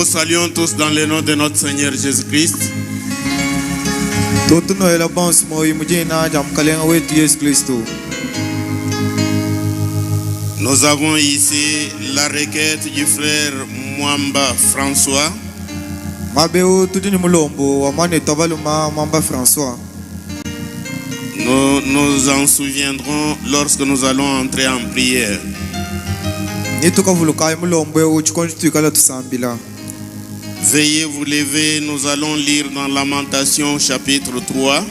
vous saluons tous dans le nom de notre Seigneur Jésus-Christ. Nous avons ici la requête du frère Mwamba François. Nous nous en souviendrons lorsque nous allons entrer en prière. Veuillez vous lever, nous allons lire dans Lamentation chapitre 3.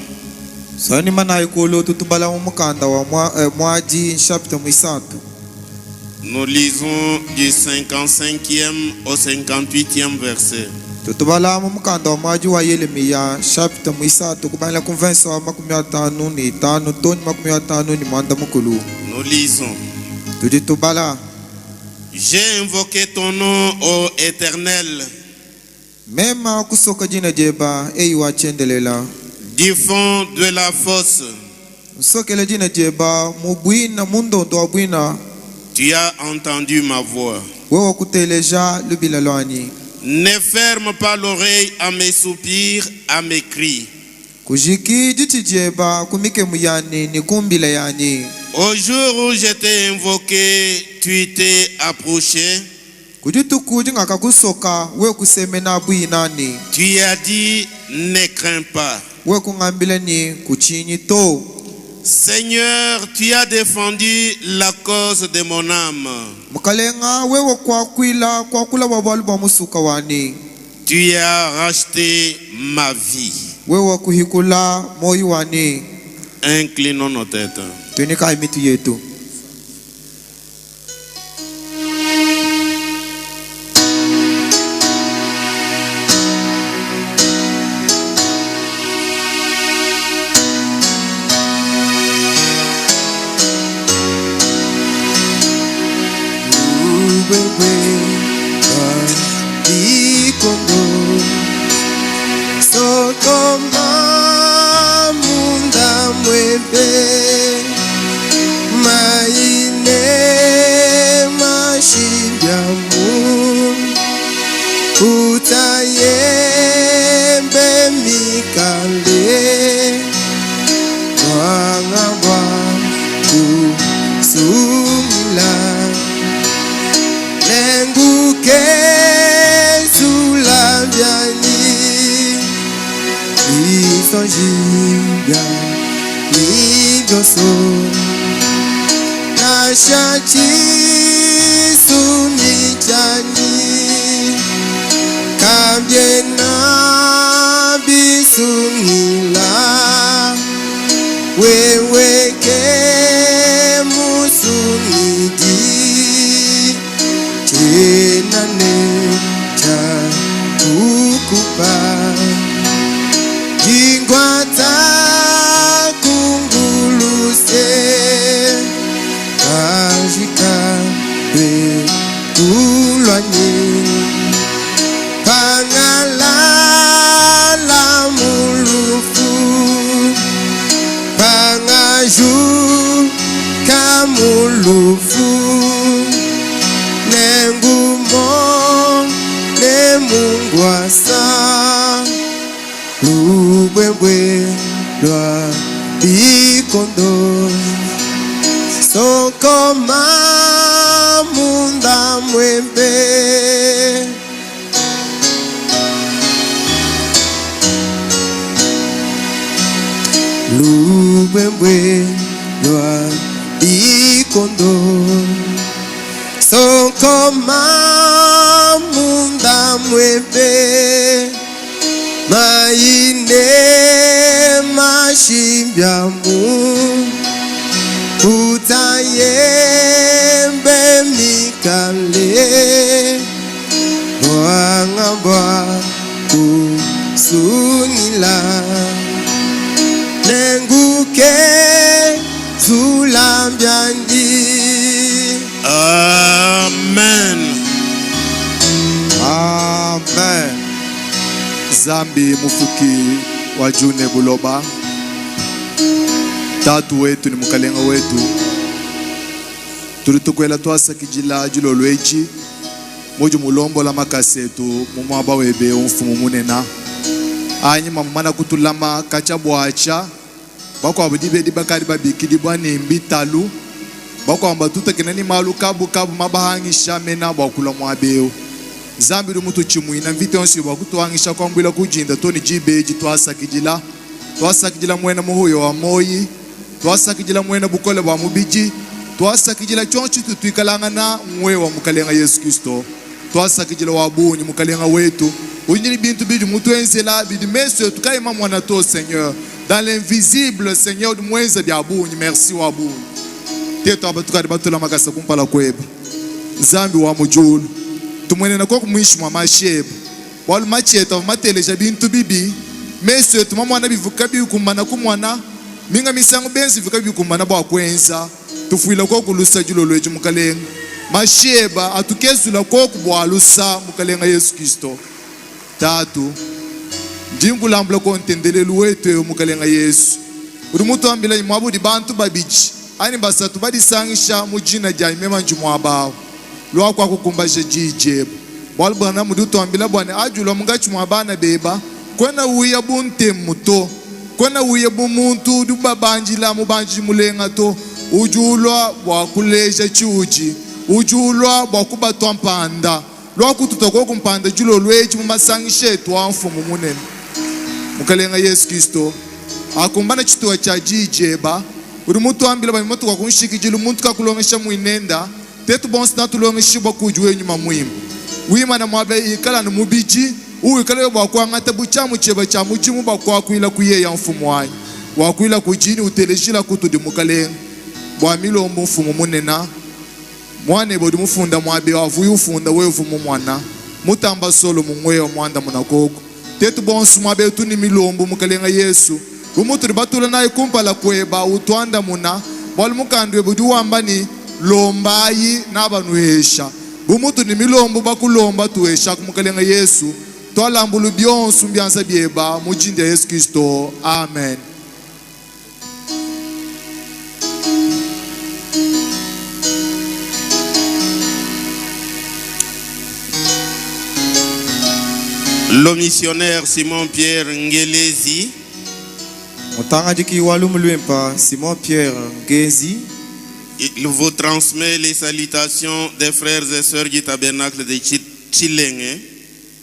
Nous lisons du 55e au 58e verset. Nous lisons. J'ai invoqué ton nom, ô Éternel, du fond de la fosse. Tu as entendu ma voix. Ne ferme pas l'oreille à mes soupirs, à mes cris. Au jour où je t'ai invoqué, tu t'es approché. Tu as dit, ne crains pas. Seigneur, tu as défendu la cause de mon âme. Tu as racheté ma vie. Inclinons nos têtes. Zambi mufuki wa June Buloba, tatu wetu ni mkalenga wetu, tulitukwela twasa kijila julo lweji moju mulombo la makasetu mumwaba webe umfumu munena anyi mamana kutulama kacha bwacha bako abudibe dibakari babiki dibwane mbitalu bako ambatuta kenani malu kabu mabahangisha mena bakula mwabeo zambi mutu chimuina mvite onsi bakutuangisha kwa mbila kujinda toni jibeji twasakijila mwena muhuyo wa moyi twasakijila mwena bukole wa mubiji twasakijila chonchi tutuikalanga na mwe wa mukalenga Yesu Kristo twasakijila wabunyi mukalenga wetu unyini bintu biju mutu enzela bidi meso tukaima mwana to Seigneur dans l'invisible Seigneur du mwenza biabunyi merci wabunyi teto abatukari batula makasa kumpala kweba zambi wa mujulu tumwene na kwa kumwishi mwa masheba walu macheta mateleja bintu bibi meso tuma mwana bivuka bikumbana kumwana minga misango benzi vuka bikumbana bwa kwenza tufuila kwa kulusa julo lweju mukalenga masheba atukezula kwa kubwalusa mukalenga Yesu Kristo tatu njingulambula kwa ntendelelu wetu mukalenga Yesu uri mutu ambila imwabudi bantu babiji ani basatu badisangisha mujina jai mema njumwabawo lwa kwa kukumbaje jijebo bwal bwana muduto ambila bwana ajulo mungachi mwabana beba kwena uya bunte muto kwena uya bumuntu dubabanjila mubanji mulenga to ujulwa bwa kuleja chuji ujulwa bwa kubatwa mpanda lwa kututoko kumpanda julo lweji mumasangishe twa mfumu munene mukalenga Yesu Kristo akumbana chituwa cha jijeba uri mutu ambila bwa mutu kwa kunshikijila muntu kakulongesha muinenda tetu bonsi na tulongeshibwa kujuwe nyuma muimu wima na mwabe ikala na mubiji uikala bwa kwa ngata buchamu cheba cha mujimu bwa kwa kuila kuye ya mfumu wanyi wakuila kujini utelejila kutudi mukalenga bwa milo mfumu munena mwane bodi mufunda mwabe wavuyu ufunda wevu mumwana mutamba solo mungweyo mwanda munakoko tetu bonsi mwabe tuni milombo mukalenga Yesu umutu ribatula na ikumpala kweba utwanda muna bwali mukandwe budi wambani lombayi nabanuhesha bumutu ni milombo bakulomba tuesha kumukalenga Yesu twalambulu byonsu mbyanza byeba mujinda Yesu Kristo amen. Le missionnaire Simon Pierre Ngelezi Mutangajiki walumulwempa Simon Pierre Ngezi il vous transmet les salutations des frères et sœurs du tabernacle de Chilenge.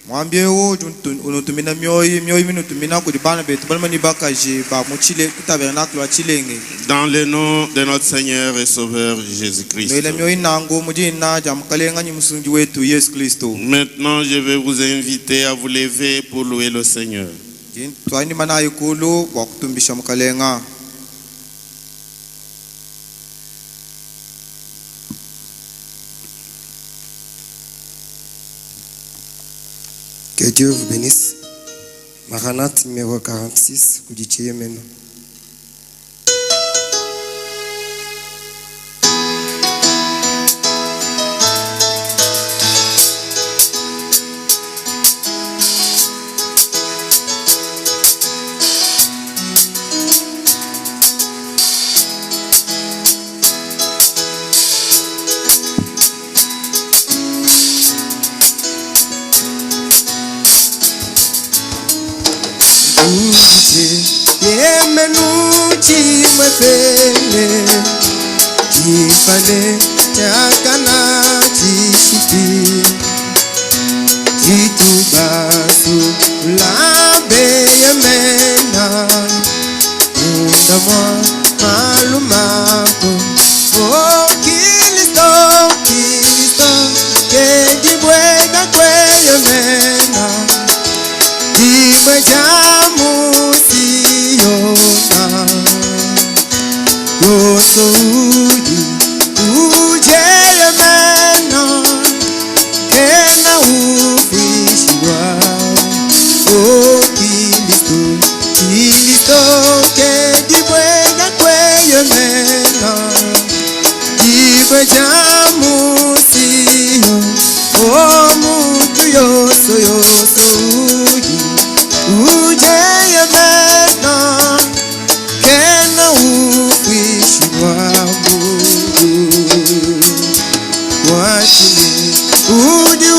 Mwambie wo unutumina myoyi minutumina kudibana betu balmani bakaje ba muchile tabernacle wa Chilenge. Dans le nom de notre Seigneur et Sauveur Jésus-Christ. Maintenant, je vais vous inviter à vous lever pour louer le Seigneur. Que Dieu vous bénisse. Maranathe numéro 46, Kudichie Meno. Yemenuchi mwefele Jifane chakana chishiti Jitubasu lambe yemena Undamwa malumako Oh Kilisto, Kilisto Kejibwega kwe yemena Jibwe jamu Yoso ujele mena Kena ufishwa O Kilisto, Kilisto Kejibwega kweye mena Jibwe jamu siyo O mutu yoso yoso ujele mena Kena ufishi wabu Wachini Uji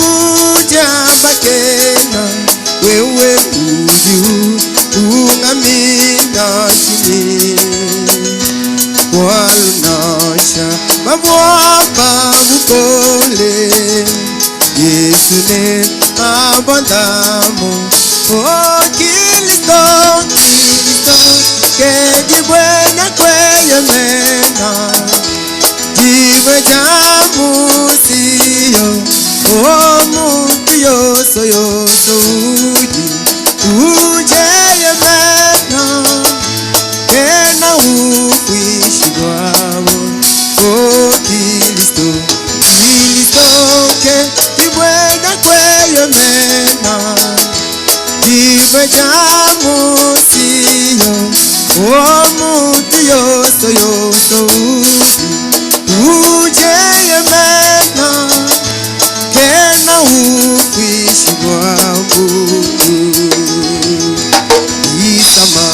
babwa babukole Yesu ne abandamo Oh Kristo Kristo Kedi buena kweye mena Diwe jamu siyo Oh muntu yoso yoso ujeye mena Kena ukwishi wabo Oh Kristo Kristo Kedi buena kweye mena Diwe jamu siyo Oh muntu yoso yoso ujeye mena Kena ukwishi wabo Isama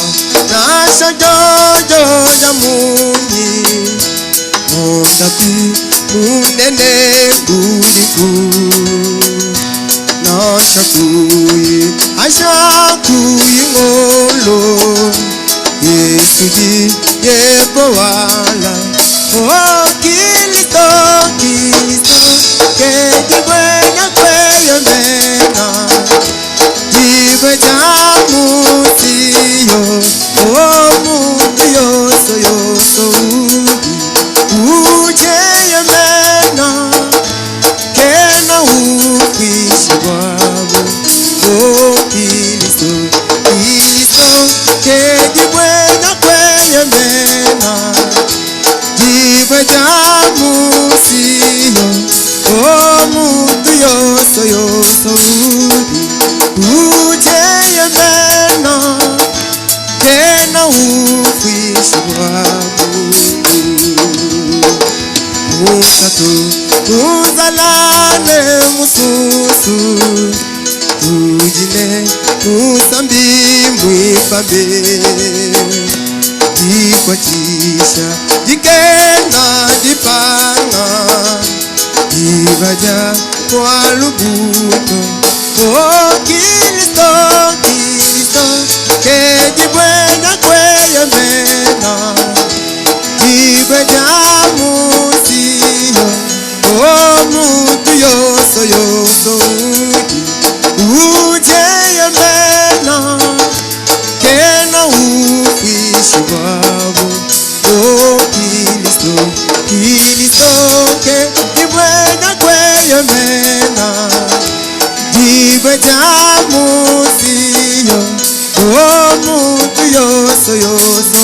Nasha jojo jamuni Mondapi munene guliku Nasha kuyi Asha kuyi ngolo Yesu di yebo wala Oh Kristo Kristo Kedi buena kweye mena Diwe jamu siyo Oh muntu yoso yoso ujeye mena Kena ukwishi wabo Oh Kristo Kristo Kedi buena kweye mena Diwe jamu siyo Oh muntu yoso yoso ujeye mena Kena ukwishi wabo Musatu Uzalane mususu Ujine Musambi mwifambe Dikwachisha Dikena dipanga Divaja kwa lubuto Oh Kristo Kristo Kedi buena kweye mena Diwe jamu siyo Oh muntu yoso yoso ujeye mena Kena ukwishi wabo Oh Kristo Kristo Kedi buena kweye mena Diwe jamu siyo Oh muntu yoso yoso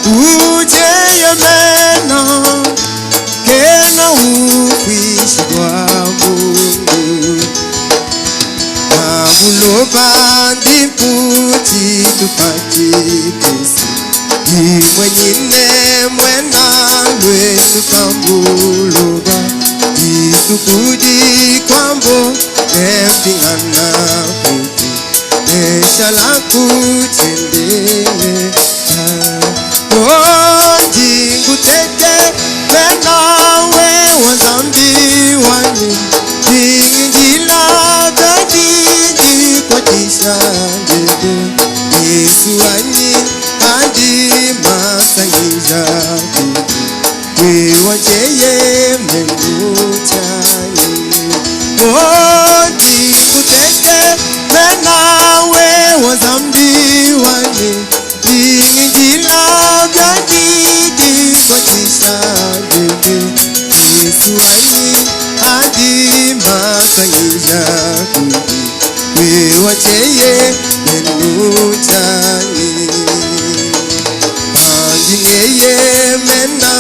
ujeye mena Kena ukwishi wabo Nabuloba ndimputi tupachikisi Dimwenyine mwena lwesu kambuloba Itukudi kwambo Nefingana kuti Neshala kuchendele Onji ngutete Menawe wazambi wani Ingila gadidi kwa tisha dede Yesu wani hadi masangija Wewacheye menguchani Onji ngutete Menawe wazambi wani Ingila gadidi kwa tisha dede Yesu wani hadi masangija Wewacheye menguchani Angingeye mena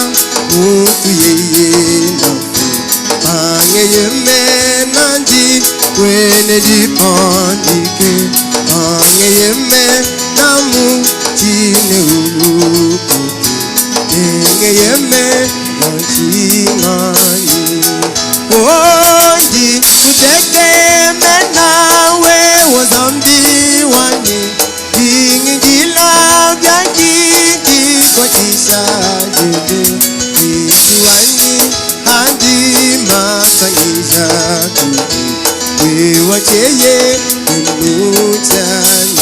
Mutu yeye nafu Angeye mena ndi Wene di pandike Angeye mena mu Chine ukuti Angeye mena chingani Ondi kuteke mena we wazambi wani Ingila byakiki kwa tisha dede Yesu wani hadi masangija kuti Wewacheye menguchani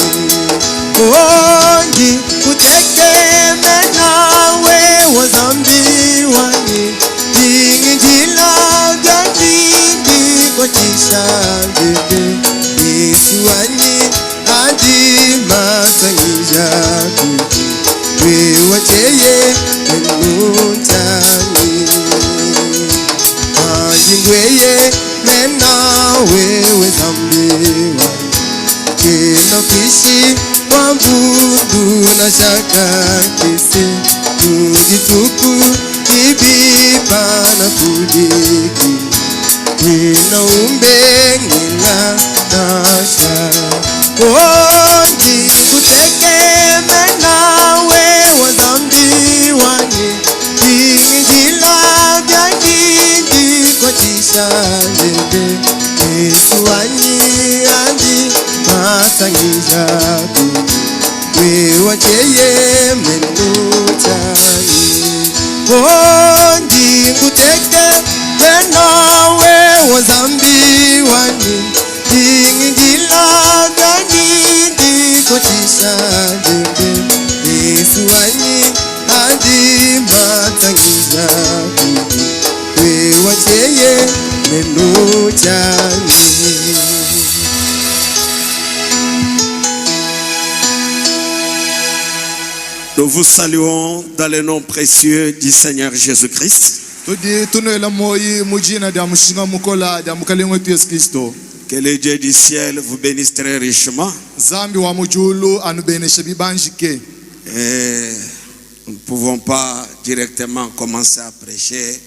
Ondi kuteke mena we wazambi wani handi masangija kuti wewe cheye menutani ajingweye mena wewe zambiwa kena kishi wambudu na shaka kisi tugituku ibipa na kudiki kena umbengila nasha ondi kutekeme nawe wazambi wani ingila byangindi kotisha ndende Yesu wani andi masangija wewa cheye menutani ondi kutekeme nawe wazambi wani ingila byangindi kotisha ndende Yesu wani andi masangija wewa cheye menutani. Nous vous saluons dans le nom précieux du Seigneur Jésus-Christ. Que le Dieu du ciel vous bénisse très richement. Et nous ne pouvons pas directement commencer à prêcher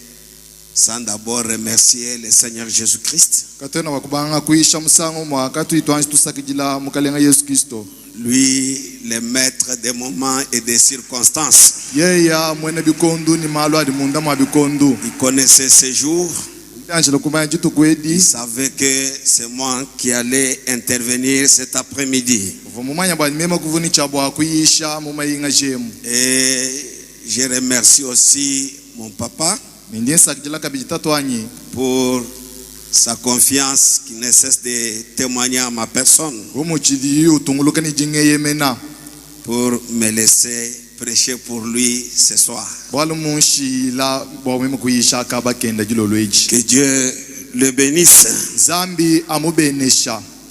sans d'abord remercier le Seigneur Jésus-Christ. Lui, le maître des moments et des circonstances. Il connaissait ces jours. Il savait que c'est moi qui allais intervenir cet après-midi. Et je remercie aussi mon papa pour sa confiance qui ne cesse de témoigner à ma personne pour me laisser prêcher pour lui ce soir. Que Dieu le bénisse.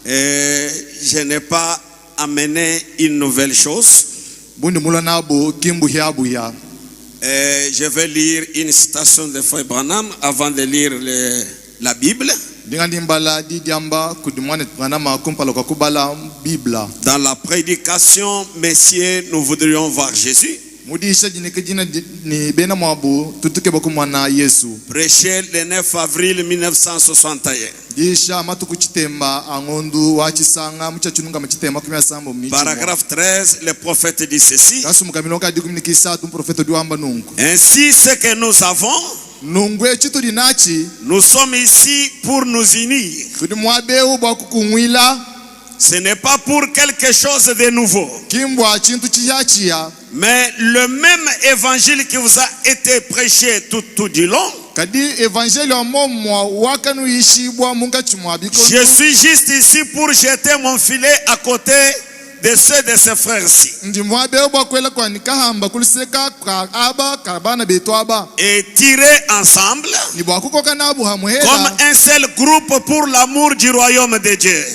Et je n'ai pas amené une nouvelle chose. Et je vais lire une citation de Frère Branham avant de lire la Bible. Dans la prédication, messieurs, nous voudrions voir Jésus. Prêché le 9 avril 1961. Paragraphe 13, le prophète dit ceci. Ainsi, ce que nous avons, nous sommes ici pour nous unir. Ce n'est pas pour quelque chose de nouveau. Mais le même évangile qui vous a été prêché tout du long. Je suis juste ici pour jeter mon filet à côté de ceux de ses frères-ci. Et tirer ensemble comme un seul groupe pour l'amour du royaume de Dieu.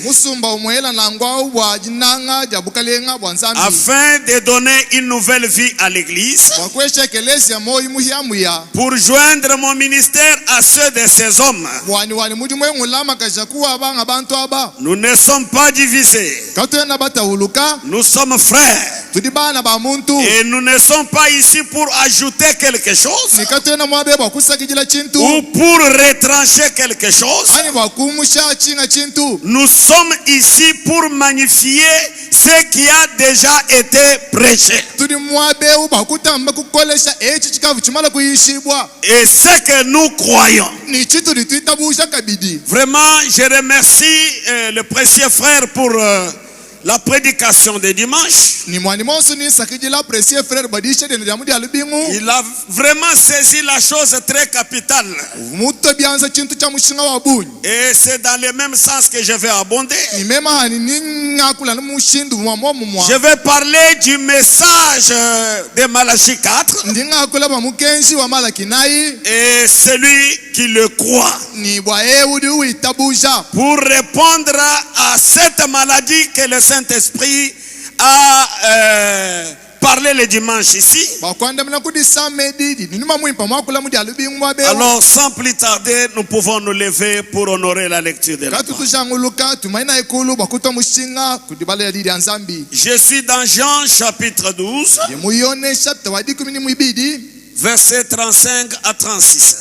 Afin de donner une nouvelle vie à l'église. Pour joindre mon ministère à ceux de ces hommes. Nous ne sommes pas divisés. Nous sommes frères. Et nous ne sommes pas ici pour ajouter quelque chose ou pour retrancher quelque chose. Nous sommes ici pour magnifier ce qui a déjà été prêché. Et ce que nous croyons. Vraiment, je remercie le précieux frère pour la prédication de dimanche. Il a vraiment saisi la chose très capitale. Et c'est dans le même sens que je vais abonder. Je vais parler du message de Malachie 4. Et celui qui le croit. Pour répondre à cette maladie que le Saint-Esprit a parlé le dimanche ici. Alors, sans plus tarder, nous pouvons nous lever pour honorer la lecture de la parole. Je suis dans Jean chapitre 12, versets 35 à 36.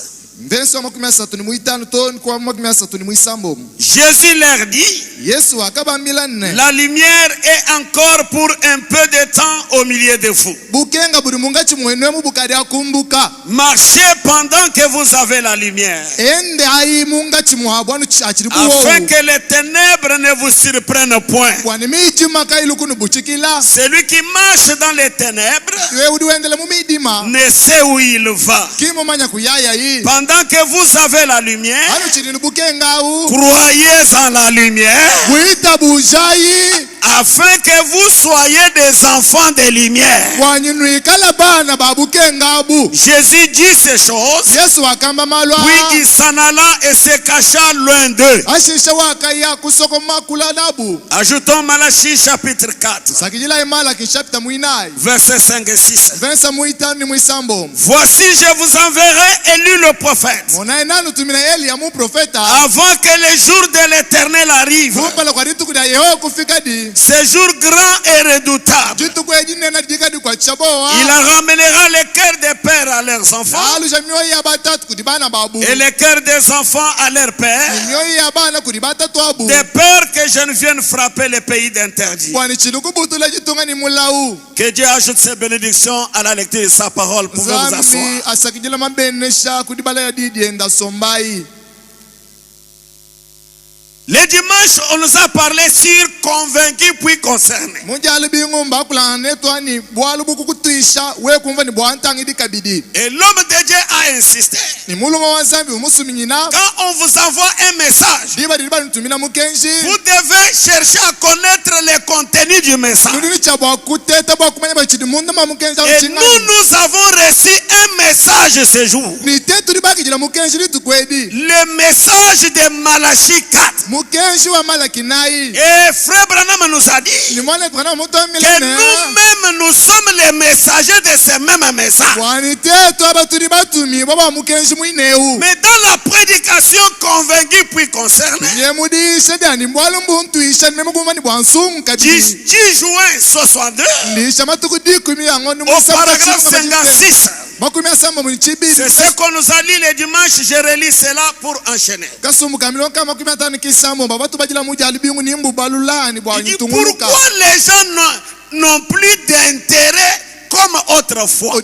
Jésus leur dit, la lumière est encore pour un peu de temps au milieu de vous. Marchez pendant que vous avez la lumière, afin que les ténèbres ne vous surprennent point. Celui qui marche dans les ténèbres ne sait où il va. Pendant que vous avez la lumière, croyez en la lumière, afin que vous soyez des enfants de lumière. Jésus dit ces choses, puis il s'en alla et se cacha loin d'eux. Ajoutons Malachie chapitre 4, versets 5 et 6. Voici, je vous enverrai Élie le prophète, avant que le jour de l'Éternel arrive, ce jour grand et redoutable. Il ramènera les cœurs des pères à leurs enfants et les cœurs des enfants à leurs pères, de peur que je ne vienne frapper les pays d'interdit. Que Dieu ajoute ses bénédictions à la lecture de sa parole. Pouvez vous asseoir. Le dimanche, on nous a parlé sur convaincu puis concerné. Et l'homme de Dieu a insisté. Quand on vous envoie un message, vous devez chercher à connaître le contenu du message. Et nous avons reçu un message ce jour. Le message de Malachie 4. Et frère Branham nous a dit que nous-mêmes nous sommes les messagers de ce même message. Mais dans la prédication convaincue puis concernée, 10 juin 62, au paragraphe 56, c'est ce qu'on nous a lu le dimanche. Je relis cela pour enchaîner. Il dit, pourquoi les gens n'ont plus d'intérêt comme autrefois?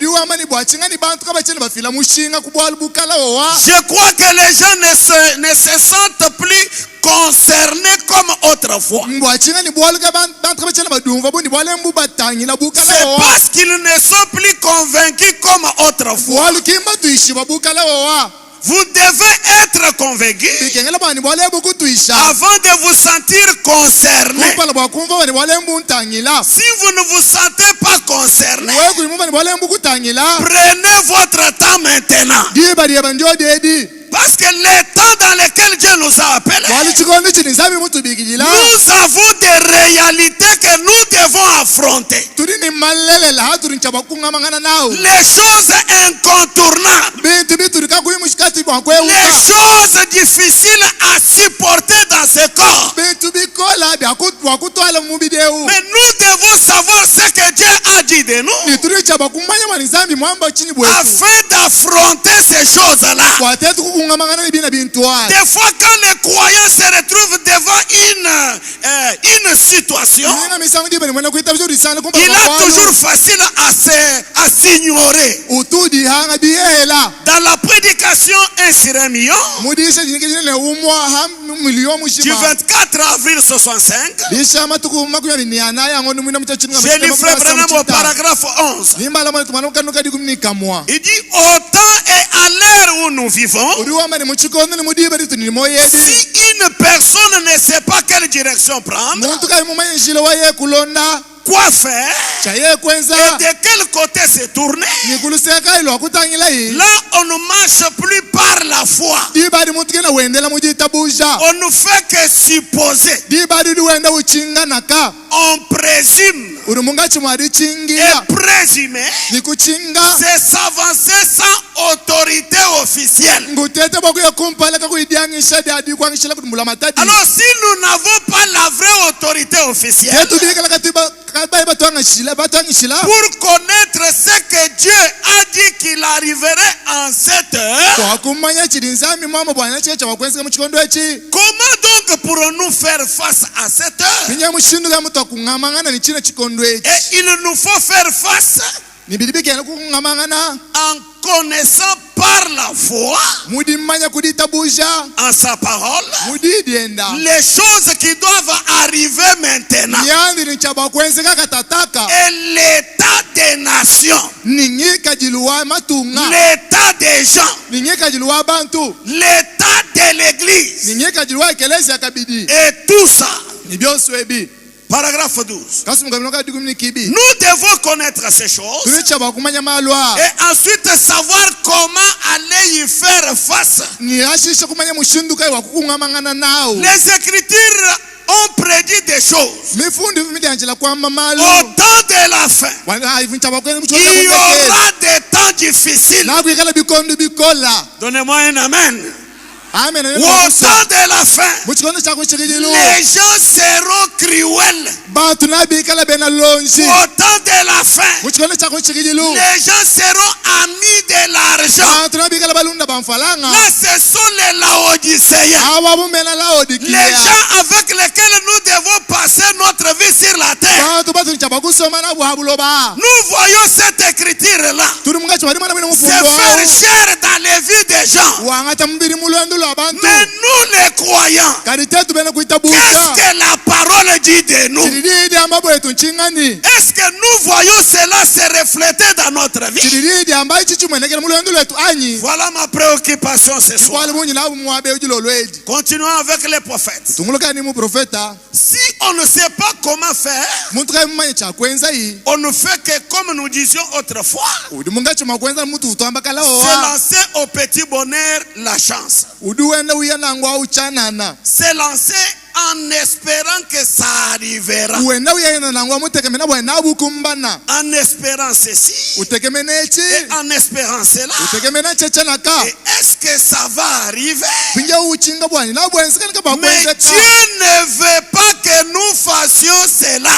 Je crois que les gens ne se sentent plus concernés comme autrefois. C'est parce qu'ils ne sont plus convaincus comme autrefois. Vous devez être convaincu avant de vous sentir concerné. Si vous ne vous sentez pas concerné, prenez votre temps maintenant. Parce que le temps dans lequel Dieu nous a appelés, nous avons des réalités que nous devons affronter. Les choses incontournables, les choses difficiles à supporter dans ce corps. Mais nous devons savoir ce que Dieu a dit de nous, afin d'affronter ces choses-là. Des fois, quand les croyants se retrouvent devant une situation, il est toujours facile à s'ignorer. Dans la prédication 1 sur 1 million, du 24 avril 65, j'ai lu Frère Branham au paragraphe 11. Il dit, au temps et à l'heure où nous vivons, si une personne ne sait pas quelle direction prendre, quoi faire et de quel côté se tourner, là on ne marche plus par la foi, mais On ne fait que supposer. On présume et présumer, c'est s'avancer sans autorité officielle. Alors si nous n'avons pas la vraie autorité officielle, pour connaître ce que Dieu a dit qu'il arriverait en cette heure, comment donc pourrons-nous faire face à cette heure? Et il nous faut faire face en connaissant par la foi en sa parole les choses qui doivent arriver maintenant et l'état des nations, l'état des gens, l'état de l'église et tout ça. Paragraphe 12. Nous devons connaître ces choses et ensuite savoir comment aller y faire face. Les Écritures ont prédit des choses. Au temps de la fin, il y aura des temps difficiles. Donnez-moi un amen. Au temps de la fin, les gens seront cruels. Au temps de la fin, les gens seront amis de l'argent. Là, ce sont les Laodicéens, les gens avec lesquels nous devons passer notre vie sur la terre. Nous voyons cette écriture-là se faire chair dans les vies des gens. Mais nous les croyants, qu'est-ce que la parole dit de nous? Est-ce que nous voyons cela se refléter dans notre vie? Voilà ma préoccupation ce soir. Continuons avec les prophètes. Si on ne sait pas comment faire, on ne fait que comme nous disions autrefois, c'est lancer au petit bonheur la chance. C'est lancé en espérant que ça arrivera. En espérant ceci et en espérant cela. Et est-ce que ça va arriver? Mais Dieu ne veut pas que nous fassions cela.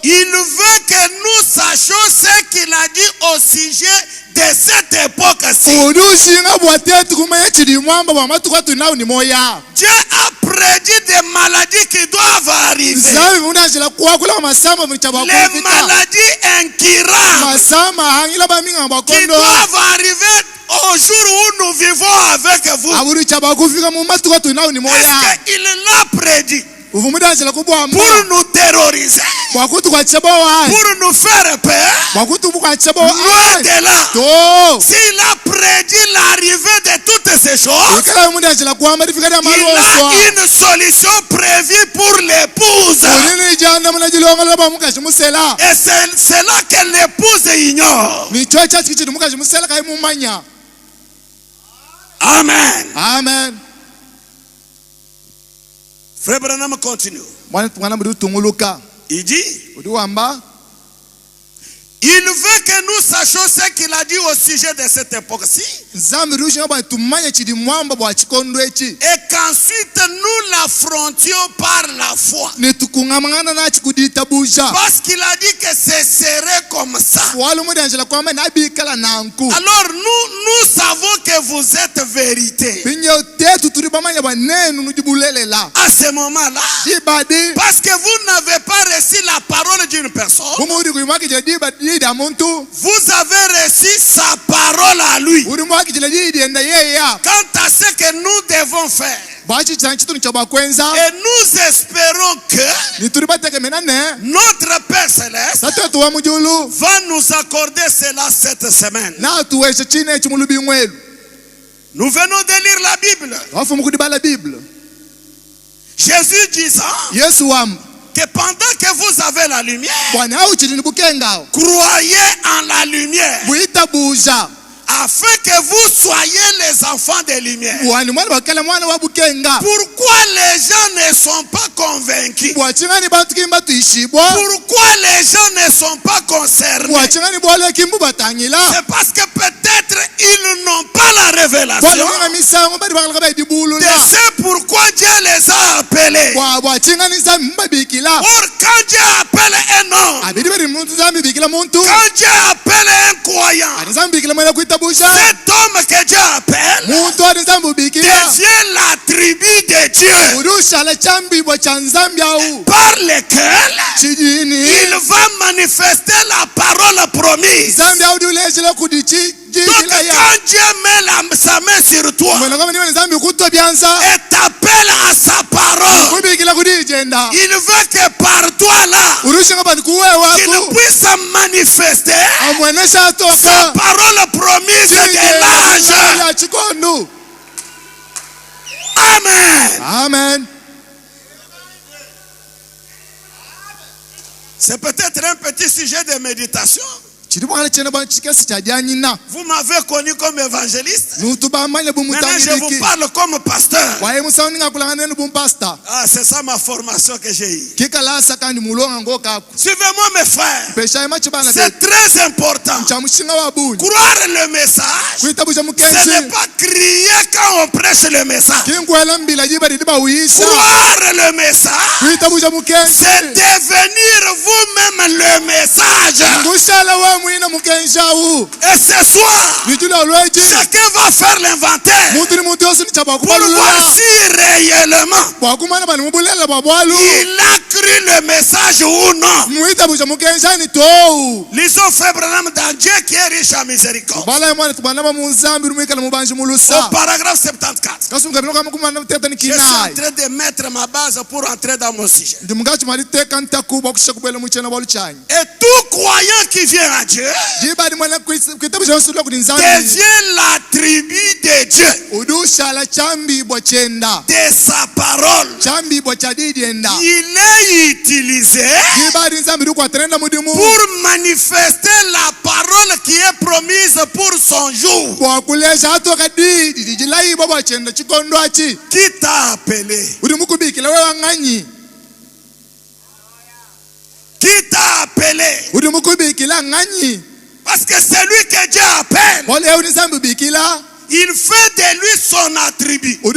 Il veut que nous sachions ce qu'il a dit au sujet de cette époque-ci. Dieu a prédit des maladies qui doivent arriver. Les maladies incurables qui doivent arriver au jour où nous vivons avec vous. Est-ce qu'il l'a prédit pour nous terroriser, pour nous faire peur? Loin de là, s'il a prédit l'arrivée de toutes ces choses, il a une solution prévue pour l'épouse. Et c'est là que l'épouse ignore. Amen. Amen. Frère Branham continue. Il dit, il veut que nous sachions ce qu'il a dit au sujet de cette époque-ci. Et qu'ensuite nous l'affrontions par la foi. Parce qu'il a dit que ce serait comme ça. Alors nous savons que vous êtes vérité. À ce moment-là, parce que vous n'avez pas reçu la parole d'une personne, vous avez reçu sa parole à lui. Quant à ce que nous devons faire, et nous espérons que notre Père Céleste va nous accorder cela cette semaine. Nous venons de lire la Bible. Jésus disant que pendant que vous avez la lumière, croyez en la lumière, afin que vous soyez les enfants des lumières. Pourquoi les gens ne sont pas convaincus? Pourquoi les gens ne sont pas concernés? C'est parce que peut-être ils n'ont pas la révélation. C'est pourquoi Dieu les a appelés. Or, quand Dieu appelle un homme, quand Dieu appelle un croyant, cet homme que Dieu appelle devient la tribu de Dieu, par lequel il va manifester la parole promise. Donc quand Dieu met sa main sur toi et t'appelle à sa parole, il veut que par toi là, qu'il puisse manifester sa parole promise de l'âge. Amen. Amen. C'est peut-être un petit sujet de méditation. Vous m'avez connu comme évangéliste. Maintenant, je vous parle comme pasteur. Ah, c'est ça ma formation que j'ai eue. Suivez-moi, mes frères. C'est très important. Croire le message, ce n'est pas crier quand on prêche le message. Croire le message, c'est devenir vous-même le message. Et ce soir, chacun va faire l'inventaire pour voir si réellement il a cru le message ou non. Lisons Frère Branham dans Dieu qui est riche en miséricorde. Au paragraphe 74. Je suis en train de mettre ma base pour entrer dans mon sujet. Et tout croyant qui vient à Dieu devient la tribu de Dieu, de sa parole. Il est utilisé pour manifester la parole qui est promise pour son jour. Qui t'a appelé? Qui t'a appelé? Parce que c'est lui que Dieu appelle. Il fait de lui son attribut. Et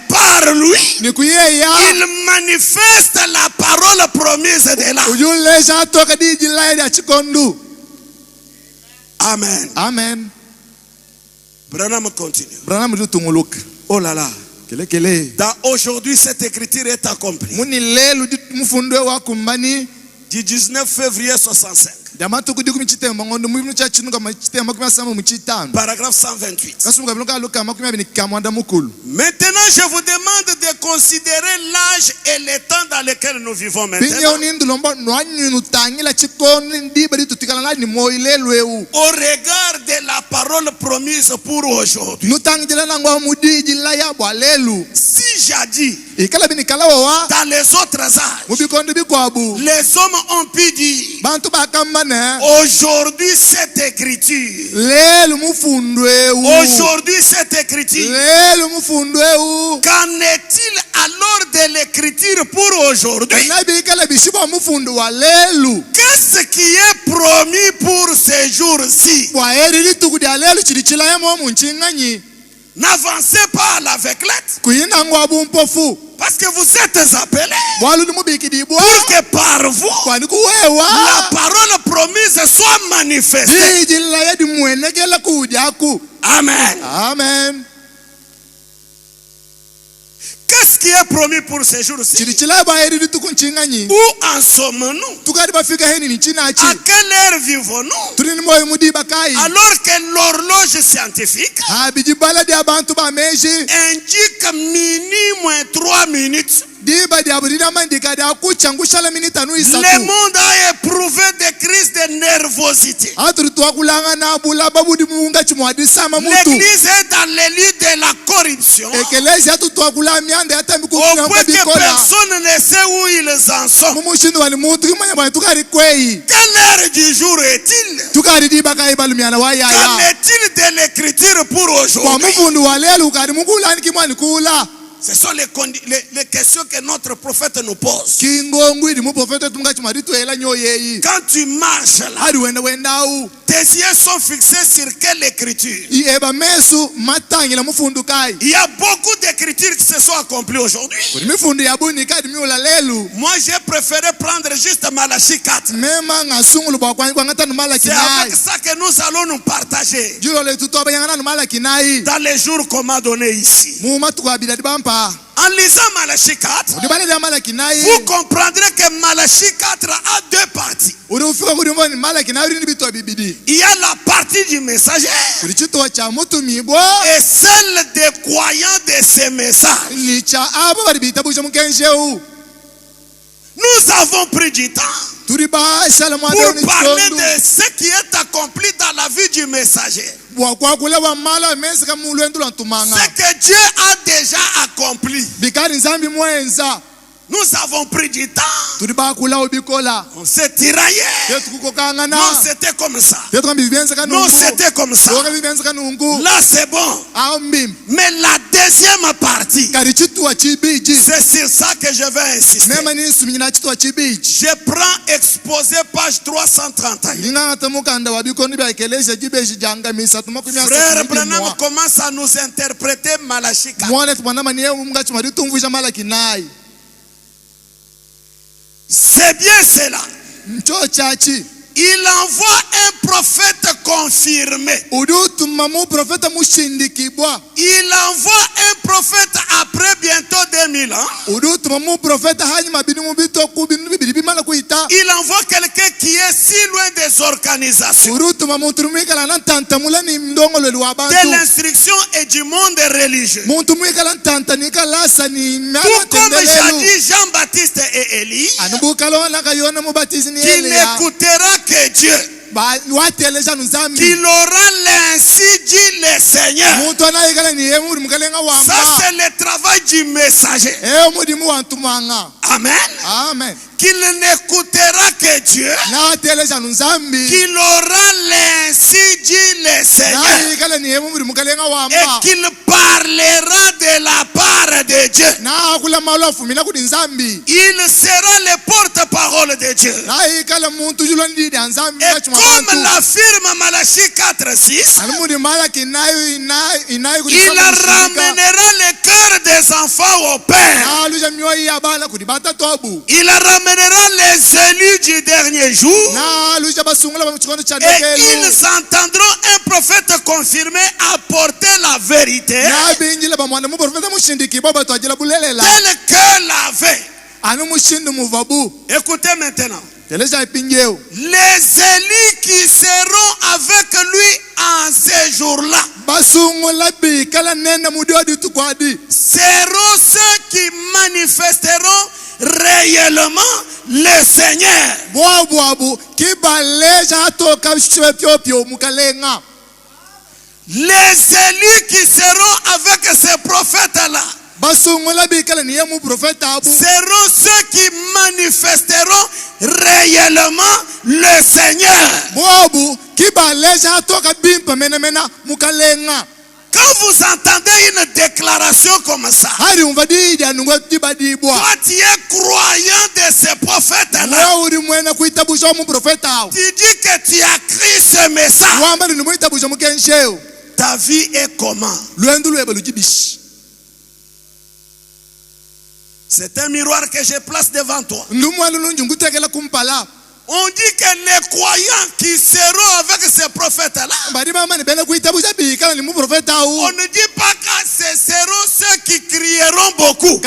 par lui, il manifeste la parole promise de là. Amen. Amen. Branham continue. Oh là là. Dans aujourd'hui, cette écriture est accomplie. Du 19 février 65. Paragraphe 128. Maintenant, je vous demande de considérer l'âge et le temps dans lequel nous vivons maintenant. Au regard de la parole promise pour aujourd'hui. Si jadis, dans les autres âges, les hommes ont pu dire, aujourd'hui cette écriture, qu'en est-il alors de l'écriture pour aujourd'hui? Qu'est-ce qui est promis pour ces jours-ci? N'avancez pas à l'aveuglette, parce que vous êtes appelés pour que par vous la parole promise soit manifestée. Amen. Amen. Qu'est-ce qui est promis pour ces jours-ci? Où en sommes-nous? À quelle heure vivons-nous? Alors que l'horloge scientifique indique minuit moins 3 minutes Le monde a éprouvé des crises de nervosité. L'église est dans les lits de la corruption. Au point que personne ne sait où ils en sont. Quelle heure du jour est-il? Qu'en est-il de l'écriture pour aujourd'hui? Ce sont les questions que notre prophète nous pose. Quand tu marches là, tes yeux sont fixés sur quelle écriture? Il y a beaucoup d'écritures qui se sont accomplies aujourd'hui. Moi j'ai préféré prendre juste Malachie 4. C'est avec ça que nous allons nous partager dans les jours qu'on m'a donné ici. En lisant Malachie 4, vous comprendrez que Malachie 4 a deux parties. Il y a la partie du messager et celle des croyants de ces messages. Nous avons pris du temps pour parler de ce qui est accompli dans la vie du messager. Ce que Dieu a déjà accompli. Nous avons pris du temps. On s'est tiraillé. Non, c'était comme ça. Non, c'était comme ça. Là, c'est bon. Mais la deuxième partie, c'est sur ça que je vais insister. Je prends exposé page 331. Frère Branham commence à nous interpréter Malachie 4. C'est bien cela. Il envoie un prophète confirmé. Il envoie un prophète après bientôt 2000 ans. Il envoie quelqu'un qui est si loin des organisations, de l'instruction et du monde religieux. Tout comme jadis Jean-Baptiste et Élie, qui n'écoutera que Dieu, qu'il aura l'ainsi dit le Seigneur. Ça c'est le travail du messager. Amen. Amen. Qu'il n'écoutera que Dieu, qu'il aura l'ainsi dit le Seigneur, et qu'il parlera de la part de Dieu. Il sera le porte-parole de Dieu. Et comme l'affirme Malachie 4:6, il ramènera le cœur des enfants au Père. Il ramènera les élus du dernier jour, et ils entendront un prophète confirmé apporter la vérité telle que l'avait. Écoutez maintenant. Les élus qui seront avec lui en ces jours-là seront ceux qui manifesteront réellement le Seigneur. Les élus qui seront avec ces prophètes-là seront ceux qui manifesteront réellement le Seigneur. Quand vous entendez une déclaration comme ça, toi tu es croyant de ces prophètes-là, tu dis que tu as créé ce message, ta vie est comment? C'est un miroir que je place devant toi. On dit que les croyants qui seront avec ces prophètes-là, on ne dit pas que ce seront ceux qui crieront beaucoup.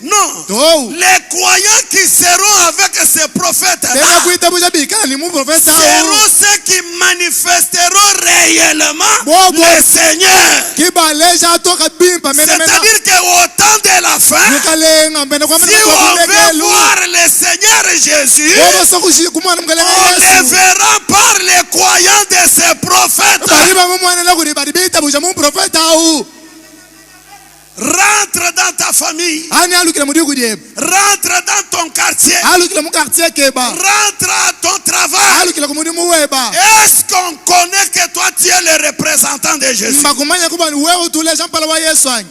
Non. Les croyants qui seront avec ces prophètes-là seront ceux qui manifesteront réellement réellement Bobo. le Seigneur. kibaleja toka bimpa mena mena C'est-à-dire qu'au temps de la fin, mukalenga mbena kwa si mena on veut voir le Seigneur Jésus, bobo sokushi kumwana mukalenga on le Yesu verra par les croyants de ces prophètes. bariba mumwana la kuri baribita buja mu profeta au Rentre dans ta famille. ani alukira mudiku die Rentre dans ton quartier. alukira mu quartier keba Rentre à ton travail. alukira ku mudimu weba Est-ce qu'on connaît que toi tu es le représentant de Jésus? mbakumanya kuba ni wewe utule jampala wa Yesu ani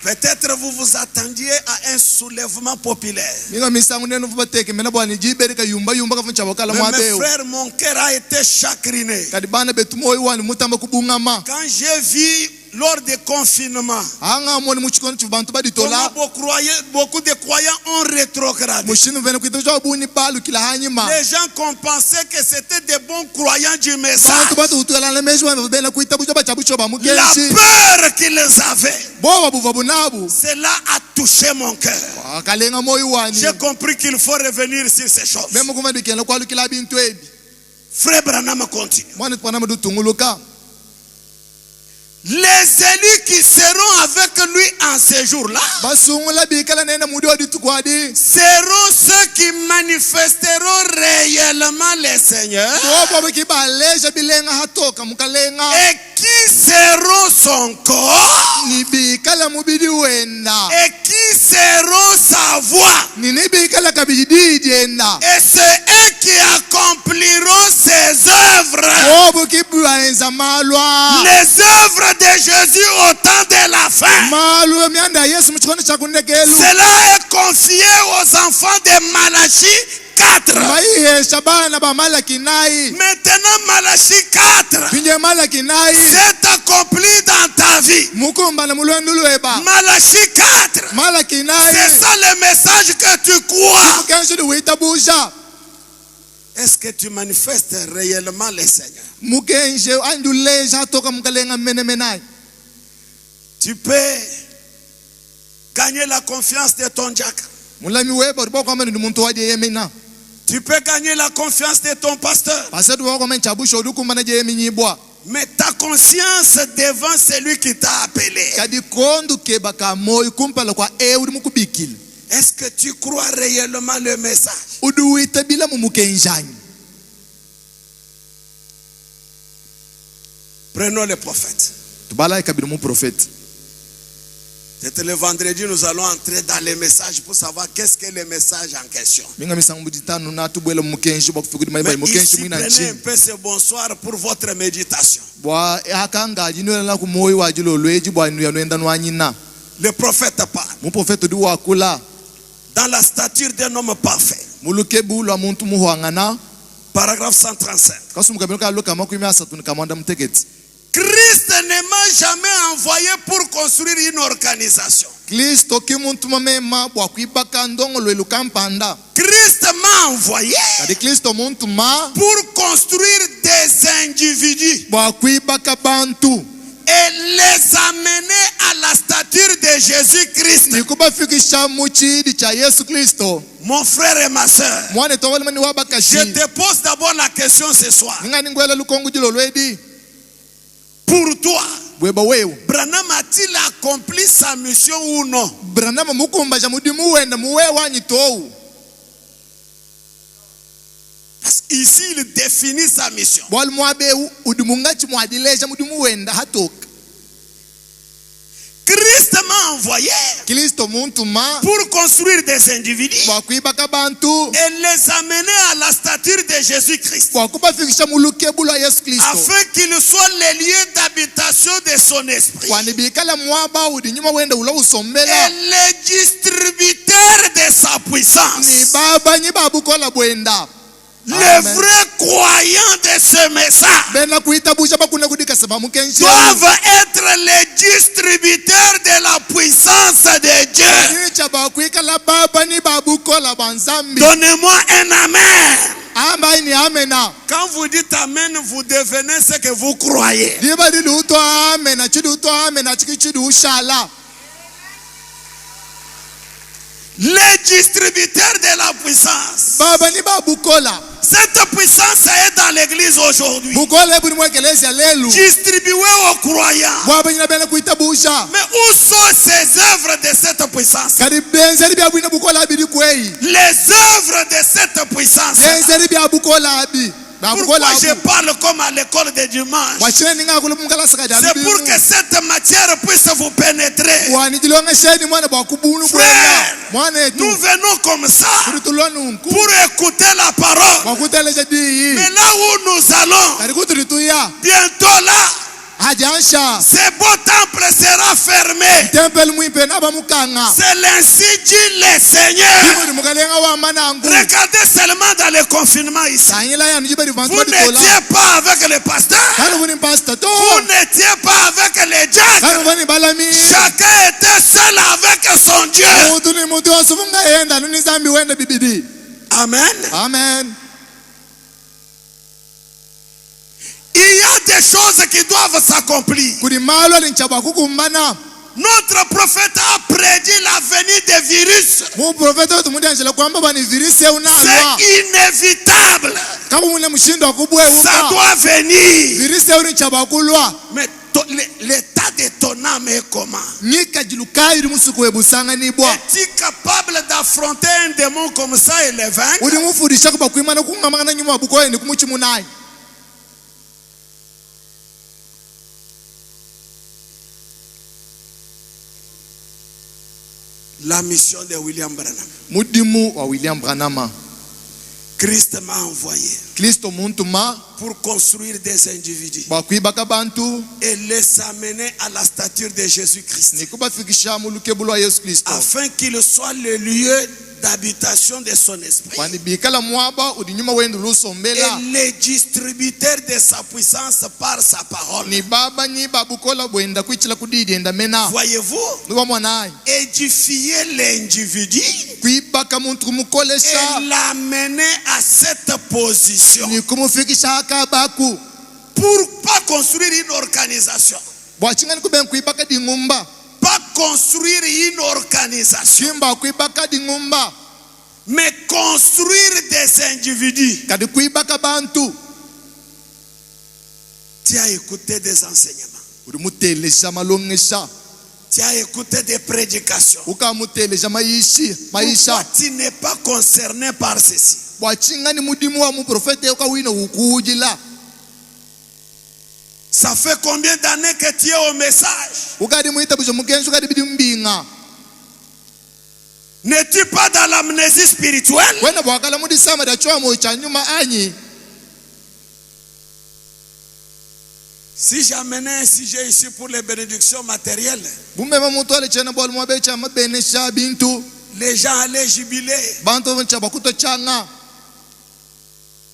Peut-être vous vous attendiez à un soulèvement populaire. ninga misangu nenu vubateke mena bwani jibereka yumba yumba kafuncha bakala Mais mes mwabeo frères, mon cœur a été chacriné. kadi bana betu moyo wani mutamba kubungama Quand j'ai vu lors des confinements, anga moni muchikono chibantu comment baditola beaucoup de croyants ont rétrogradé. mushinu vene kuita buni balu kila hanyima Les gens qu'on pensait que c'était des bons croyants du message. bantu batu utula na mejo bena kuita bujo bachabucho ba La mugenzi peur qu'ils avaient, boba buva bunabu cela a touché mon cœur. akalenga moyo wani J'ai compris qu'il faut revenir sur ces choses. memo kuma dikela kwalu kila bintu ebi Frère Branham continue. mwana twana madu tunguluka Les élus qui seront avec lui en ce jour-là basungula bikala nena mudi odi tukwadi seront ceux qui manifesteront réellement le Seigneur boba bikibaleja bilenga hatoka mukalenga et qui seront son corps ni bikala mubidi wenda et qui seront sa voix. ni bikala kabidi dienda Et c'est eux qui accompliront ses œuvres. bobo kibuanza malwa Les œuvres de Jésus au temps de la fin. malwa mianda Yesu muchikono cha kundekelu Cela est confié aux enfants de Malachie 4. maihe shabana ba malaki nai Maintenant, Malachie 4 pinje malaki nai s'est accompli dans ta vie. mukumba na mulwendulu eba Malachie 4. malaki nai C'est ça le message que tu crois. kenshi di wita buja Est-ce que tu manifestes réellement le Seigneur? mukenje anduleja toka mukalenga menemenai Tu peux gagner la confiance de ton diacre. mulami weba ribo kwa mani muntu waje yemina Tu peux gagner la confiance de ton pasteur. pasatu wa kwa mani chabusho dukumba na je yeminyibwa Mais ta conscience devant celui qui t'a appelé. kadi kondu keba ka moyo kumpala kwa uri mukubikile Est-ce que tu crois réellement le message? uduwita bila mumukenjani Prenons le prophète. tubala kabiri mu prophète Peut-être le vendredi, nous allons entrer dans les messages pour savoir qu'est-ce que le message en question. minga misangu buditanu na tubwela mukenshi bakufikudi mai Mais mukenshi ici, mwina prenez un nchini peu ce bonsoir pour votre méditation. bwa akanga jinwela la ku moyo wa jilo lweji bwa nu yanwenda nwanyina Le prophète parle mu prophète du wakula dans la stature d'un homme parfait. mulukebu lwa muntu muhwangana Paragraphe 135. kasumuka binuka luka makumi asatu nikamwanda mteketi Christ ne m'a jamais envoyé pour construire une organisation. Kristo kimuntu mamema bwa kuibaka ndongo lweluka mpanda Christ m'a envoyé kadi Kristo muntu ma pour construire des individus bwa kuibaka bantu et les amener à la stature de Jésus-Christ. nikubafikisha muchidi cha Yesu Kristo Mon frère et ma soeur, mwane towali mani wabakashi je te pose d'abord la question ce soir. ninga ningwela lukongu jilo lwedi Pour toi, bweba wewe Branham a-t-il accompli sa mission ou non? Branham mukumba ja mudimu wenda muwe wanyi tou Parce qu'ici, il définit sa mission. bwali mwabe udimungachi mwadileja mudimu wenda hatoka Christ m'a envoyé Kristo muntu ma pour construire des individus bwa kuibaka bantu et les amener à la stature de Jésus-Christ, bwa kubafikisha mulukebu lwa Yesu Kristo afin qu'ils soient les lieux d'habitation de son esprit kwani bikala mwaba udi nyuma wenda ula usombela et les distributeurs de sa ni puissance. baba nyi babukola bwenda Les Amen. vrais croyants de ce message bena kuita busha bakuna kudika sababu kenshi doivent être les distributeurs de la puissance de Dieu. ni cha bakuikala baba ni babukola banzambi Donnez-moi un amen. amba ni amena Quand vous dites amen, vous devenez ce que vous croyez. diba di uto amena chidi uto amena chiki chidi ushala les distributeurs de la puissance. baba ni babukola Cette puissance est dans l'église aujourd'hui. bukola ebu ni mwekeleza lelu Distribuée aux croyants. baba nyina bela kuitabusha Mais où sont ces œuvres de cette puissance? kadi benzeri bya bwina bukola bidi kwei Les œuvres de cette puissance. benzeri bya bukola bi Pourquoi je parle comme à l'école de dimanche? wachina ninga kulu mungala sakadi C'est pour que cette matière puisse vous pénétrer. wani dilonga sheni mwana bwa kubunu Frère, mwana etu nous venons comme ça tulonunku pour écouter la parole. wakuteleje di Mais là où nous allons, kadi kuturituya bientôt là, hajansha ce beau temple sera fermé. temple mwimpe naba mukanga C'est l'ainsi dit le Seigneur. ndi mukalenga wa manangu Regardez seulement dans le confinement ici. sanyila ya njibe di vantu Vous n'étiez pas avec le pasteur. kanu vuni pastor to Vous n'étiez pas avec les diacres. kanu vuni balami Chacun était seul avec son Dieu. mutu ni mutu osufunga yenda nuni zambi wenda bibidi Amen. amen. Il y a des choses qui doivent s'accomplir. Kuri malo alinchaba kukumbana Notre prophète a prédit la venue des virus. mu profeta wetu mundi anjela kwamba bani virisi unalwa C'est inévitable. kama mune mshindo Ça akubweuka doit venir. virisi ulinchaba kulwa Mais l'état de ton âme est comment? nyika jilukai musuku webusanga nibwa Es-tu capable d'affronter un démon comme ça et le vaincre? uri mufundisha kuba kuimana kungamana nyuma bukoye ni kumuchimunai La mission de William Branham. mudimu wa William Branham Christ m'a envoyé Kristo muntu ma pour construire des individus bakuibaka bantu et les amener à la stature de Jésus-Christ, ni kubafikisha mulukebulu wa Yesu Kristo afin qu'il soit le lieu d'habitation de son esprit kwani bikala mwaba udi nyuma wendu et lusombela les distributeurs de sa puissance par sa parole. ni baba ni babukola bwenda kuichila kudidi enda mena Voyez-vous, niwa mwanai édifier l'individu kuibaka muntu kumukolesha et l'amener à cette position ni kumufikisha akabaku pour pas construire une organisation, bwachingani kuben kuibaka dingumba pas construire une organisation, chimba kuibaka dingumba mais construire des individus. kadi kuibaka bantu Tu as écouté des enseignements, uri mutelesha malongesha tu as écouté des prédications. ukamutelesha maisha Pourquoi tu n'es pas concerné par ceci? bwachingani mudimu wa muprofete ukawina ukujila Ça fait combien d'années que tu es au message? ukadi muita busho mugenzu kadi bidi mbinga N'es-tu pas dans l'amnésie spirituelle? wena bwakala mudisama da chwamo cha nyuma anyi Si j'amenais un sujet ici pour les bénédictions matérielles, bumema muntu alechena bwali mwabecha mabenesha bintu les gens allaient jubiler. bantu nchaba kutochanga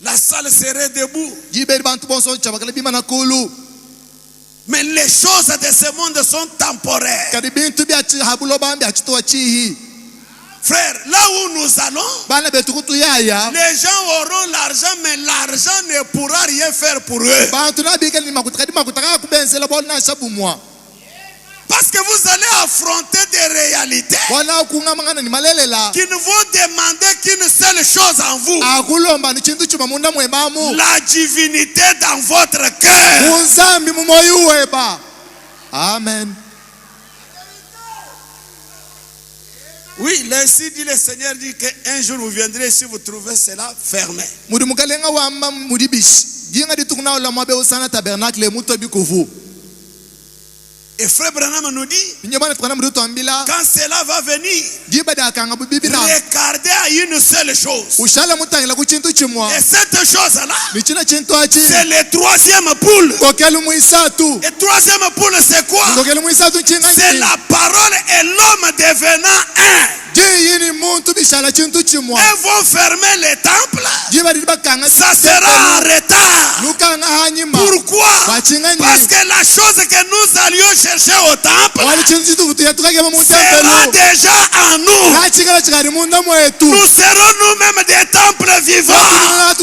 La salle serait debout. jiberi bantu bonso nchaba kala bima nakulu Mais les choses de ce monde sont temporaires. kadi bintu bya habulo bambi achitoa chihi Frère, là où nous allons, bana betu kutuyaya les gens auront l'argent, mais l'argent ne pourra rien faire pour eux. bantu nabika ni makutakadi makutaka kubensela bwali na sabumwa Parce que vous allez affronter des réalités wana kungamangana ni malelela qui ne vont demander qu'une seule chose en vous: akulomba ni chintu chuma munda mwemamu la divinité dans votre cœur. unzambi mumoyo weba amen. Oui, ainsi dit le Seigneur, dit qu'un jour vous viendrez si vous trouvez cela fermé. Muri mukalenga wamba mudibishi jinga ditukuna ola mabe usana tabernacle muto bikuvu Et Frère Branham nous dit, binyabana tukana mudu ambila quand cela va venir, jiba da kanga bibina regardez à une seule chose. ushala mutangila ku chintu chimwa Et cette chose-là, ni china chintu achi c'est le troisième poule. kokelu muisatu Et troisième poule, c'est quoi? kokelu muisatu chinga C'est la parole et l'homme devenant un. yini muntu bishala chintu chimwa Ils vont fermer les temples. jiba diba kanga Ça sera en retard. lukanga hanyima Pourquoi? wachinga Parce que la chose que nous allions chercher au temple sera sera déjà en nous. Nous serons nous-mêmes des temples vivants. À ce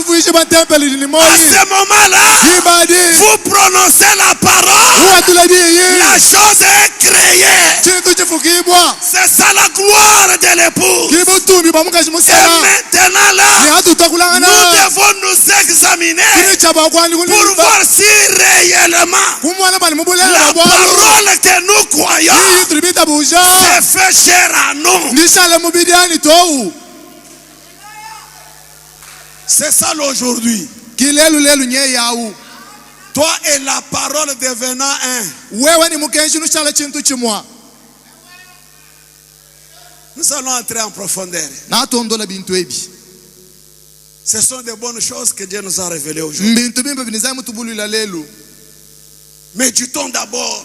moment-là, vous prononcez la parole, la chose est créée. C'est ça la gloire de l'épouse. Et maintenant là, nous devons nous examiner pour voir si réellement la parole que nous croyons s'est fait chair à nous. C'est ça l'aujourd'hui. Toi et la parole devenant un. Nous allons entrer en profondeur. Ce sont des bonnes choses que Dieu nous a révélées aujourd'hui. Méditons d'abord.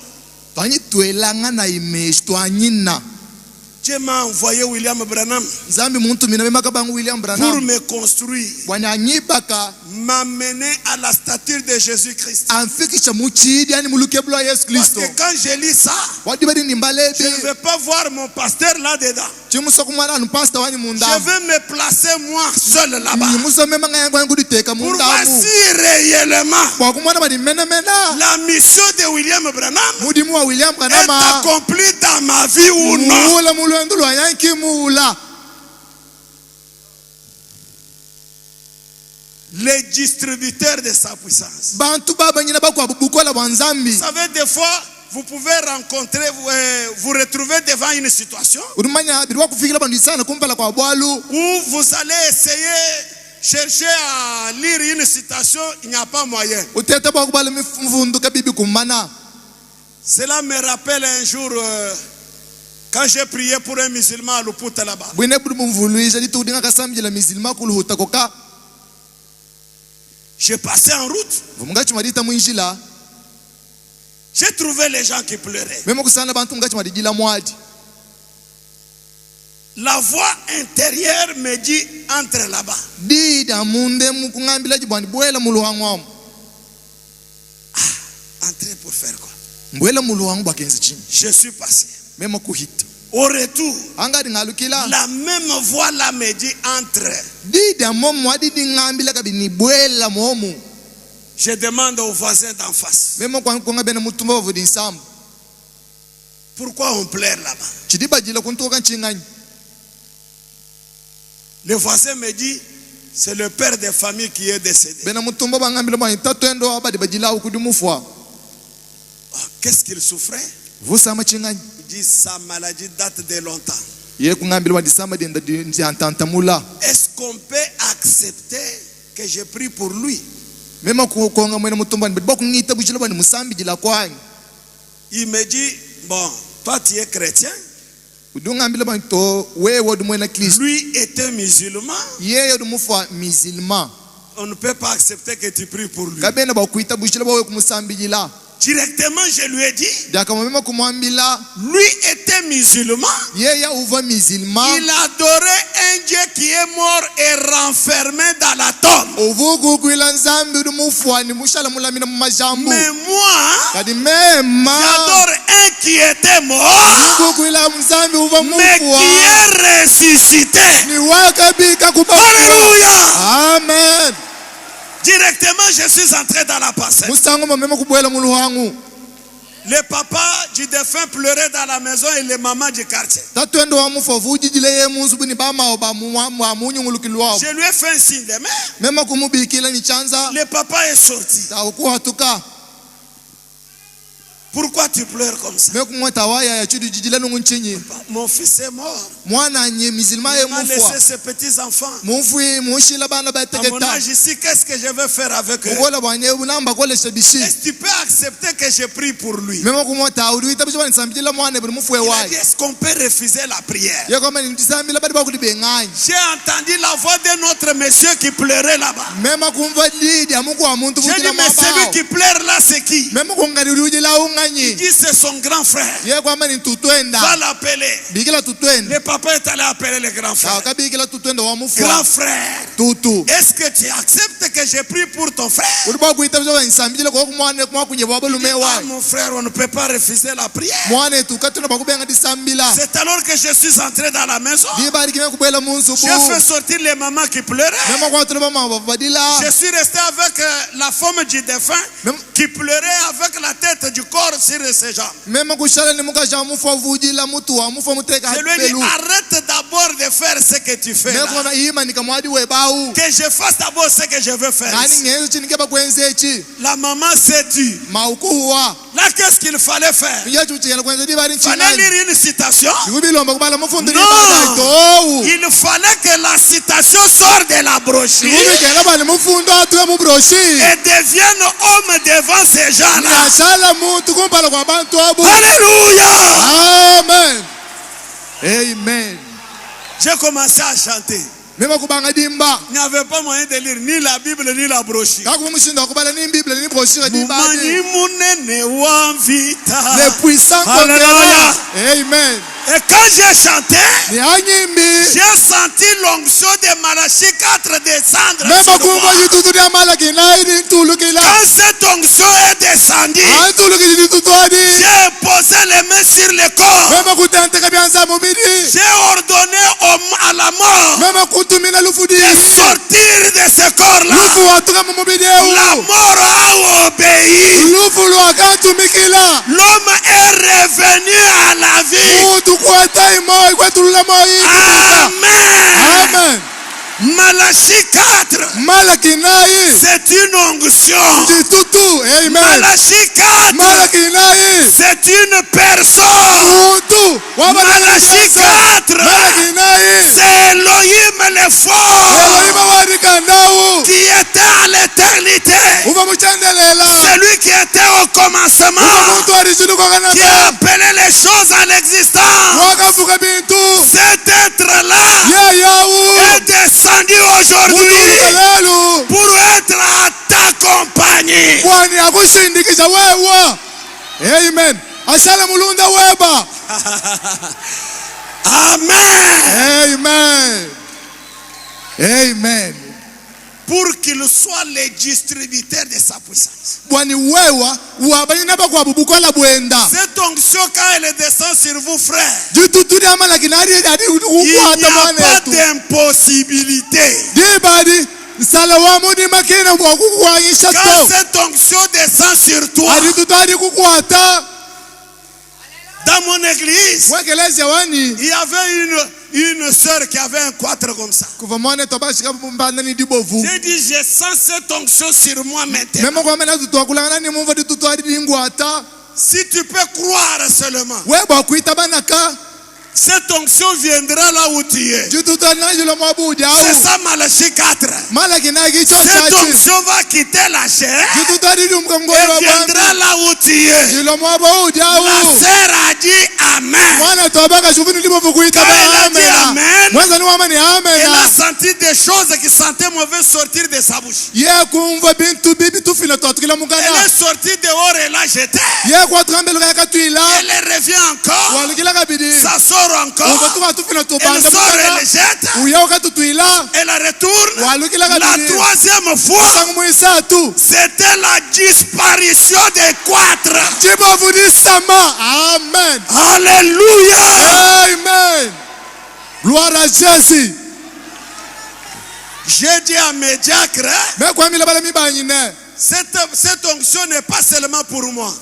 Dieu m'a envoyé William Branham pour me construire, m'amener à la stature de Jésus-Christ. Parce que quand je lis ça, je ne vais pas voir mon pasteur là-dedans. Je vais me placer moi seul là-bas pour voir si réellement la mission de William Branham est accomplie dans ma vie ou non. Les distributeurs de sa puissance. Vous savez, des fois, vous pouvez rencontrer, vous retrouver devant une situation où vous allez essayer, chercher à lire une citation, il n'y a pas moyen. Cela me rappelle un jour quand j'ai prié pour un musulman à Luputa là-bas. J'ai passé en route. J'ai trouvé les gens qui pleuraient. La voix intérieure me dit entre là-bas. Entrer pour faire quoi? Je suis passé. Au retour, la même voix là me dit entre. Je demande aux voisins d'en face. Pourquoi on pleure là-bas? Le voisin me dit, c'est le père de famille qui est décédé. Qu'est-ce qu'il souffrait? Il dit, sa maladie date de longtemps. Est-ce qu'on peut accepter que je prie pour lui? Il me dit, bon, toi tu es chrétien. Lui était musulman. On ne peut pas accepter que tu pries pour lui. Directement, je lui ai dit, lui était musulman. Il adorait un Dieu qui est mort et renfermé dans la tombe. Mais moi, j'adore un qui était mort, mais qui est ressuscité. Alléluia. Amen. Directement, je suis entré dans la pensée. Le papa du défunt pleurait dans la maison et les mamans du quartier. Je lui ai fait un signe de main. Le papa est sorti. Pourquoi tu pleures comme ça? Mon fils est mort. Il m'a laissé ses petits enfants. À mon âge ici, qu'est-ce que je vais faire avec eux? Est-ce que tu peux accepter que je prie pour lui? Il a dit, est-ce qu'on peut refuser la prière? J'ai entendu la voix d'un autre monsieur qui pleurait là-bas. J'ai dit, mais celui qui pleure là, c'est qui? Il dit c'est son grand frère. Va l'appeler. Le papa est allé appeler le grand frère. Grand frère, est-ce que tu acceptes que j'ai pris pour ton frère? Ah, mon frère, on ne peut pas refuser la prière. C'est alors que je suis entré dans la maison. J'ai fait sortir les mamans qui pleuraient. Je suis resté avec la femme du défunt qui pleurait avec la tête du corps sur ses jambes. Je lui ai dit, arrête d'abord de faire ce que tu fais là. Que je fasse d'abord ce que je veux faire. La maman s'est dit. Là, qu'est-ce qu'il fallait faire? Il fallait lire une citation. Non, il fallait que la citation sorte de la brochure et devienne homme devant ces gens-là. Alléluia. Amen. Amen. J'ai commencé à chanter. Il n'y avait pas moyen de lire ni la Bible ni la brochure. Les puissants Alléluia. Amen. Et quand j'ai chanté, j'ai senti l'onction de Malachie 4 descendre sur moi. Quand cette onction est descendue, j'ai posé les mains sur le corps. J'ai ordonné à la mort de sortir de ce corps-là. La mort a obéi. L'homme est revenu à la vie. Amen. Malachie 4, c'est une onction. Malachie 4, c'est une personne. Malachie 4, c'est Elohim le fort qui était à l'éternité. Celui qui était au commencement, qui a appelé les choses à l'existence. Cet être-là est descendu aujourd'hui pour être à ta compagnie. Amen. Amen. Amen. Amen. Pour qu'il soit le distributeur de sa puissance. Cette onction, quand elle descend sur vous, frères, il n'y a pas d'impossibilité. Quand cette onction descend sur toi, dans mon église, il y avait une sœur qui avait un quatre comme ça. J'ai dit, je sens cette onction sur moi maintenant. Si tu peux croire seulement, cette onction viendra là où tu es. C'est ça Malachie 4. Cette onction va quitter la chair et viendra là où tu es. La sœur a dit Amen. Quand elle a dit Amen, elle a senti des choses qui sentaient mauvais sortir de sa bouche. Elle est sortie dehors et l'a jetée. Elle revient encore. Ça sort encore. Elle sort et elle jette. Elle retourne. La troisième fois, c'était la disparition des quatre. Amen. Alléluia. Amen. Gloire à Jésus. J'ai dit à mes diacres, cette onction n'est pas seulement pour moi.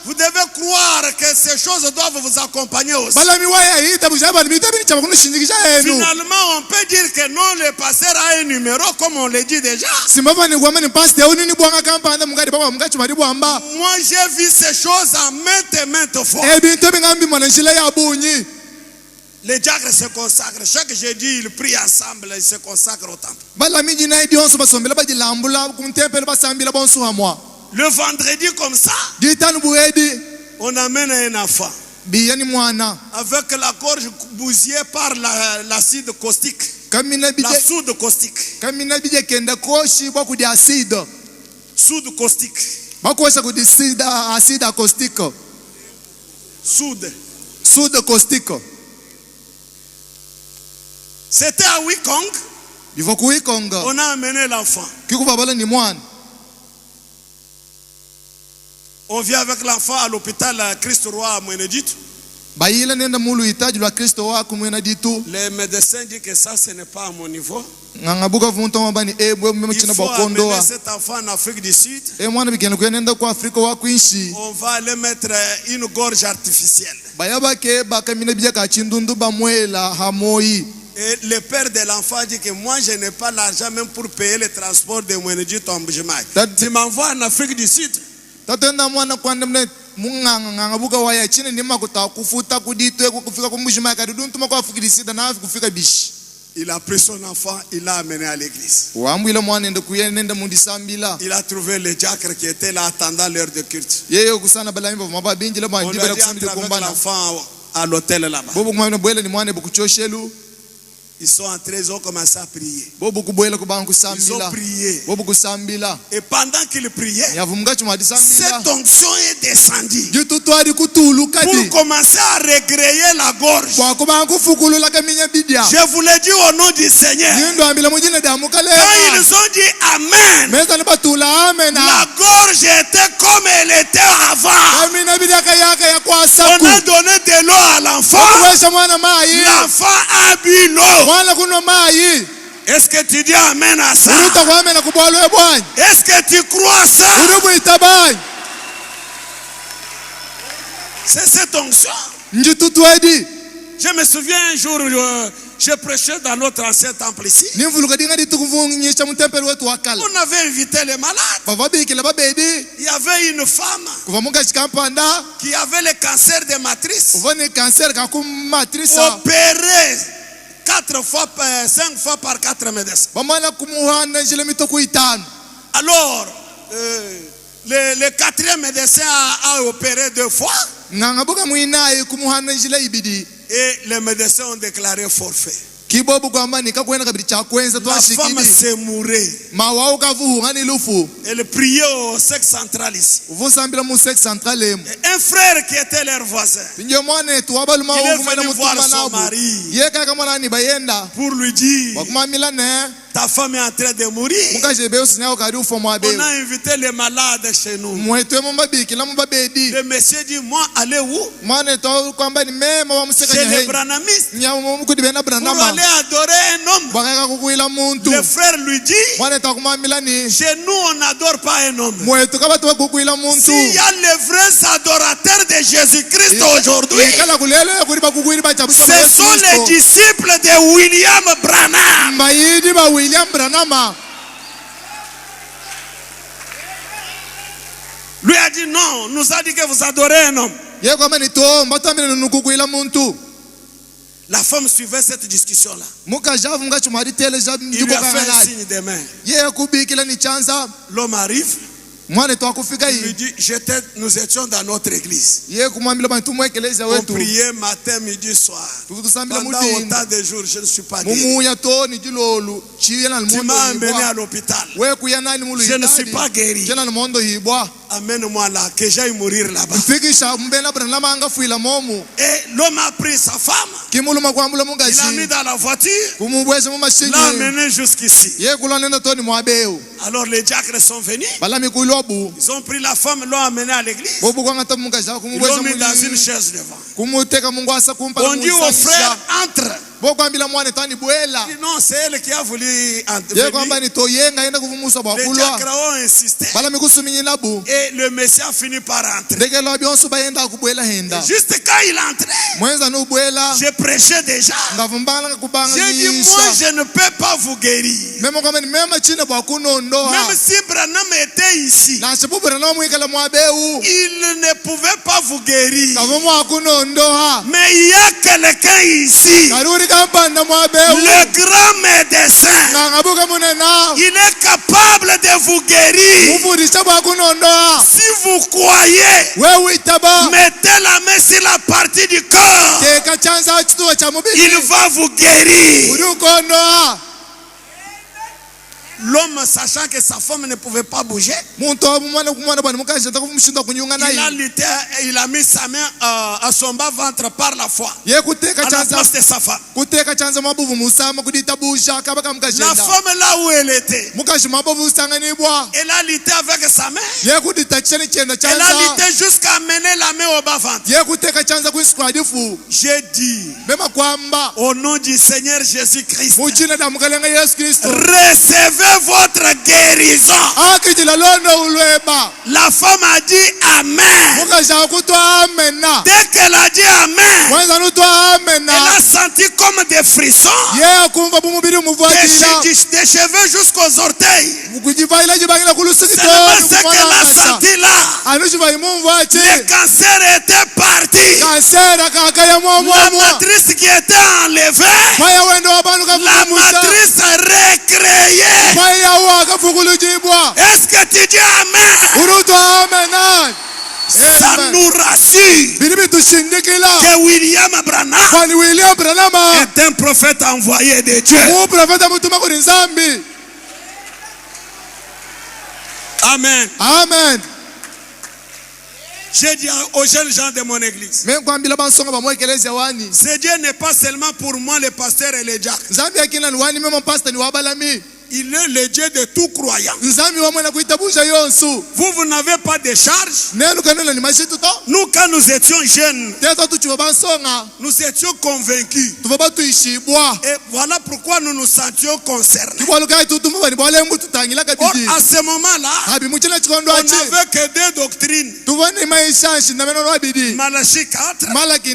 Vous devez croire que ces choses doivent vous accompagner aussi. Finalement, on peut dire que non, le pasteur a un numéro, comme on le dit déjà. Moi, j'ai vu ces choses en maintes fois. Les diacres se consacrent. Chaque jeudi, ils prient ensemble, ils se consacrent au temple. Le vendredi comme ça, on amène un enfant avec la gorge bousillée par l'acide caustique. La soude caustique. Soude caustique. bakosa ku acide acoustique soude caustique. C'était à Wikong. Bivo ku Wikong On a amené l'enfant. kikuva bala ni mwana. On vient avec l'enfant à l'hôpital Christ Roi à Mweneditu. Bayila nenda mulu hitaji lwa Kristo wako mwena ditu. Les médecins disent que ça ce n'est pas à mon niveau. Ngabuka vunto mabani bwe Il mchina faut bakondoa. amener cet enfant en Afrique du Sud. Mwana bigenda kwenenda kwa Afrika wako inshi. On va aller mettre une gorge artificielle. Bayaba ke bakamina bija ka chindundu bamwela hamoi. Et le père de l'enfant dit que moi je n'ai pas l'argent même pour payer le transport de Mweneditu en Bujimaï. Tu m'envoies en Afrique du Sud. Tatenda mwana kwanda mne munganga buka waya chini ni makuta kufuta kuditwe kufika kumbushima kaduduntu mako afukirisida na kufika bishi. Il a pris son enfant, il l'a amené à l'église. Wambila mwana ndo kuyenenda mundisambila. Il a trouvé le diacre qui était là attendant l'heure de culte. Yeye kusana bala mimba maba binji la On bandi lui a bala dit kusambila entre avec kumbana. l'enfant à l'hôtel là-bas. Bobo kumwana bwela ni mwana bukuchoshelu. Ils sont entrés, ils ont commencé à prier. Bobo kubwela kubanga Ils ont kusambila. prié. Bobo kusambila. Et pendant qu'ils priaient, Yavumga chuma disambila. cette onction est descendue Jututwari kutulu pour kati. commencer à regreiller la gorge. Kwa kubanga kufukulula kaminya bidia. Je vous l'ai dit au nom du Seigneur. Nindo ambila mujina damukale. Quand ils ont dit Amen, Meza ni batula amena. la gorge était comme elle était avant. Amina bidia kayaka ya kwa On saku. a donné de l'eau à l'enfant. Kuwesha mwana mai. L'enfant a bu l'eau. Mwana kuno mai. Est-ce que tu dis Amen à ça? Uruta kwa amena kubwalo ebwanyi. Est-ce que tu crois ça? Urubu itabanyi. C'est cette onction. Njututwedi. Je me souviens un jour, je prêchais dans notre ancien temple ici. Nimvuluka dinga ditukuvunyisha mutempeli wetu wakala. On avait invité les malades. Bavabikila babedi. Il y avait une femme Kuva munga chikampanda. qui avait le cancer de matrice. Uvone cancer kakumatrisa. Opérée 5 fois par 4 médecins. Bamana kumuhana njile mitoko itano. Alors, le 4e médecin a opéré 2 fois. Ngangabuka muinaye kumuhana njile ibidi. Et les médecins ont déclaré forfait. Kibobu kwamba nikakwenda kabiri chakwenza La femme twashikidi. s'est mourée. Mawao kavuhu ngani lufu. Elle priait au sexe central ici. Uvusambila mu sex central emu. Et un frère qui était leur voisin, Pinje mwana tu wabaluma il est uvu mwana venu voir mutuma son nabu. mari Yeka kama nani bayenda. pour lui dire, Wakumamila ne. ta femme est en train de mourir. Mukaje beo sinyao kari ufo mwabe. On a invité les malades chez nous. Mwetu mbabiki la mbabedi. Le monsieur dit, moi, allez où? Mwana to kwamba ni mema wa museka Chez les nyahe. branamistes. Nyamu mukudi bena Pour branama. aller adorer un homme. Bakaka kukuila muntu. Le frère lui dit, Mwana to kumamila ni. chez nous, on n'adore pas un homme. Mwetu kaba to kukuila muntu. S'il y a les vrais adorateurs de Jésus-Christ aujourd'hui, Kala kulele kuliba kukuila bachabusa ce sont les disciples de William Branham. Mayidi ba William Branham. Lui a dit non, nous a dit que vous adorez un homme. Ye kwamba ni to mbatamile nukukuila muntu. La femme suivait cette discussion-là. Muka javu nga chumari tele jabu Il lui a fait un njuboka signe de main. Ye kubikila ni chanza. L'homme arrive, Mwana to akufika il lui yi. dit, nous étions dans notre église. Ye kumamila bantu mwekeleza On wetu. priait matin, midi, soir. Tukusambila Pendant mudini. autant de jours, je ne suis pas guéri. Mumuya to ni jilolu. Chiyana Tu almondo m'as amené à hibwa. l'hôpital. We kuyana ni mulu Je ne suis hidadi. pas guéri. Chiyana almondo hibwa. Amène-moi là, que j'aille mourir là-bas. Mfikisha mbena Branham anga fuila momu. Et l'homme a pris sa femme, Kimuluma kwambula il l'a mis mungashi. dans la voiture, Kumubweza mumashinyi. l'a amené jusqu'ici. Ye kulanenda to ni mwabeu. Alors les diacres sont venus, Balami kulobu. ils ont pris la femme, l'ont amenée à l'église, Bobu kwanga ta mungashi ils kumubweza l'ont mis dans une muli. chaise devant. Kumuteka mungu asa kumpa. On dit au frère, entre. Bokwambila mwana tani bwela. Il dit, non, c'est elle qui a voulu Ye intervenir. kwamba ni to yenga yenda kuvumusa Les bakulwa. diacres ont insisté. Balami kusuminyi labu. Et le Messie a fini par entrer. Ndeke lo byonso bayenda kubwela henda. Juste quand il entrait, Mwenza no bwela. j'ai prêché déjà. Ngavumbala kubanga J'ai dit, moi, je ne peux pas vous guérir. Memo kwamba ni mema china bwa kunondoa. Même si Branham était ici, Na sebubura no mwikala mwabeu. il ne pouvait pas vous guérir. Kavumwa kunondoa. Mais il y a quelqu'un ici, Karuri kampanda mwabeu. le grand médecin. Ngabuka munena. Il est capable de vous guérir. Mufundisha bwa kunondoa. Si vous croyez, Wewe itaba. mettez la main sur la partie du corps. Teka chanza chituo cha mubili. Il va vous guérir. Urukondoa. L'homme homme, sachant que sa femme ne pouvait pas bouger, il a lutté, il a mis sa main à son bas-ventre par la foi, à la place de sa femme. La femme là où elle était, elle a lutté avec sa main. Elle a lutté jusqu'à amener la main au bas-ventre. J'ai dit, au nom du Seigneur Jésus-Christ, recevez votre guérison. La femme a dit Amen. Dès qu'elle a dit Amen, elle a senti comme des frissons, des cheveux jusqu'aux orteils. Seulement ce qu'elle a senti là, le cancer était parti. La matrice qui était enlevée, la matrice recréée. Est-ce que tu dis Amen? Ça nous rassure que William Branham est un prophète envoyé de Dieu. Amen. Amen. J'ai dit aux jeunes gens de mon église, ce Dieu n'est pas seulement pour moi le pasteur et le diacre. Il est le Dieu de tout croyant. Vous n'avez pas de charge. Nous, quand nous étions jeunes, nous étions convaincus. Et voilà pourquoi nous nous sentions concernés. Or, à ce moment-là, on n'avait que deux doctrines. Malachie 4, qui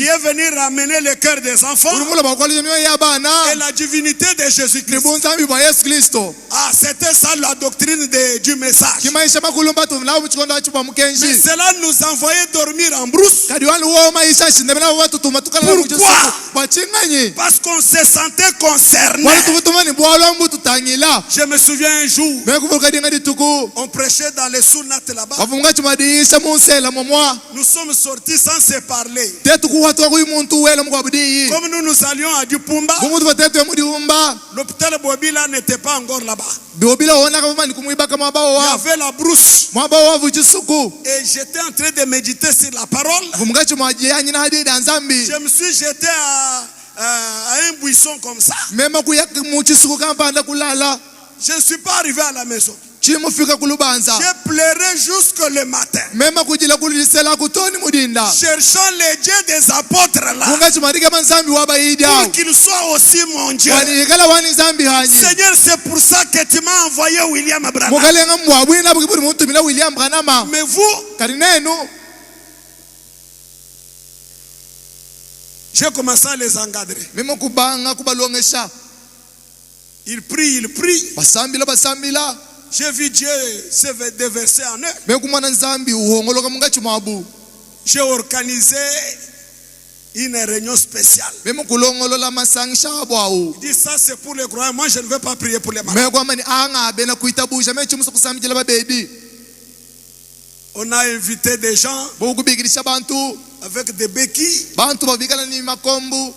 est venu ramener le cœur des enfants, et la divinité de Jésus-Christ. Ah, c'était ça la doctrine du message. Mais cela nous envoyait dormir en brousse. Pourquoi? Parce qu'on se sentait concerné. Je me souviens un jour, on prêchait dans les Sunnat là-bas. Nous sommes sortis sans se parler. Comme nous allions à Dupumba, l'hôpital Bobila n'était pas encore là-bas. Il y avait la brousse. Et j'étais en train de méditer sur la parole. Je me suis jeté à un buisson comme ça. Je ne suis pas arrivé à la maison. J'ai pleuré jusque le matin. Cherchant les dieux des apôtres là, pour qu'ils soient aussi mon Dieu. Seigneur, c'est pour ça que tu m'as envoyé William Branham. Mais vous, j'ai commencé à les encadrer. Ils prient. J'ai vu Dieu se déverser en eux. J'ai organisé une réunion spéciale. Il dit ça c'est pour les croyants. Moi je ne veux pas prier pour les malades. On a invité des gens avec des béquilles.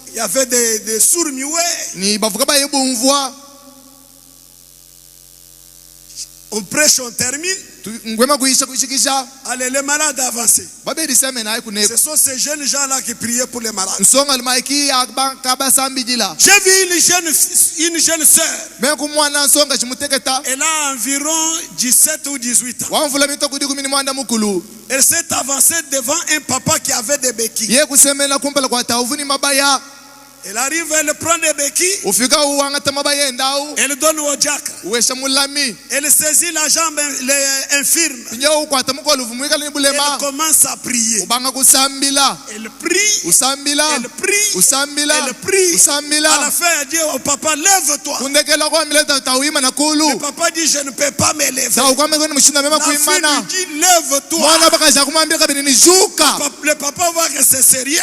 Il y avait des sourds muets. On prêche, on termine. Allez, les malades avancés. Ce sont ces jeunes gens-là qui priaient pour les malades. J'ai vu une jeune sœur. Elle a environ 17 ou 18 ans. Elle s'est avancée devant un papa qui avait des béquilles. Elle arrive, elle prend des béquilles. Elle donne au diacre. Elle saisit la jambe infirme. Elle commence à prier. Elle prie. Elle prie. Elle prie. À la fin, elle dit au papa, lève-toi. Le papa dit, je ne peux pas me lever. La fille lui dit, lève-toi. Le papa voit que c'est sérieux.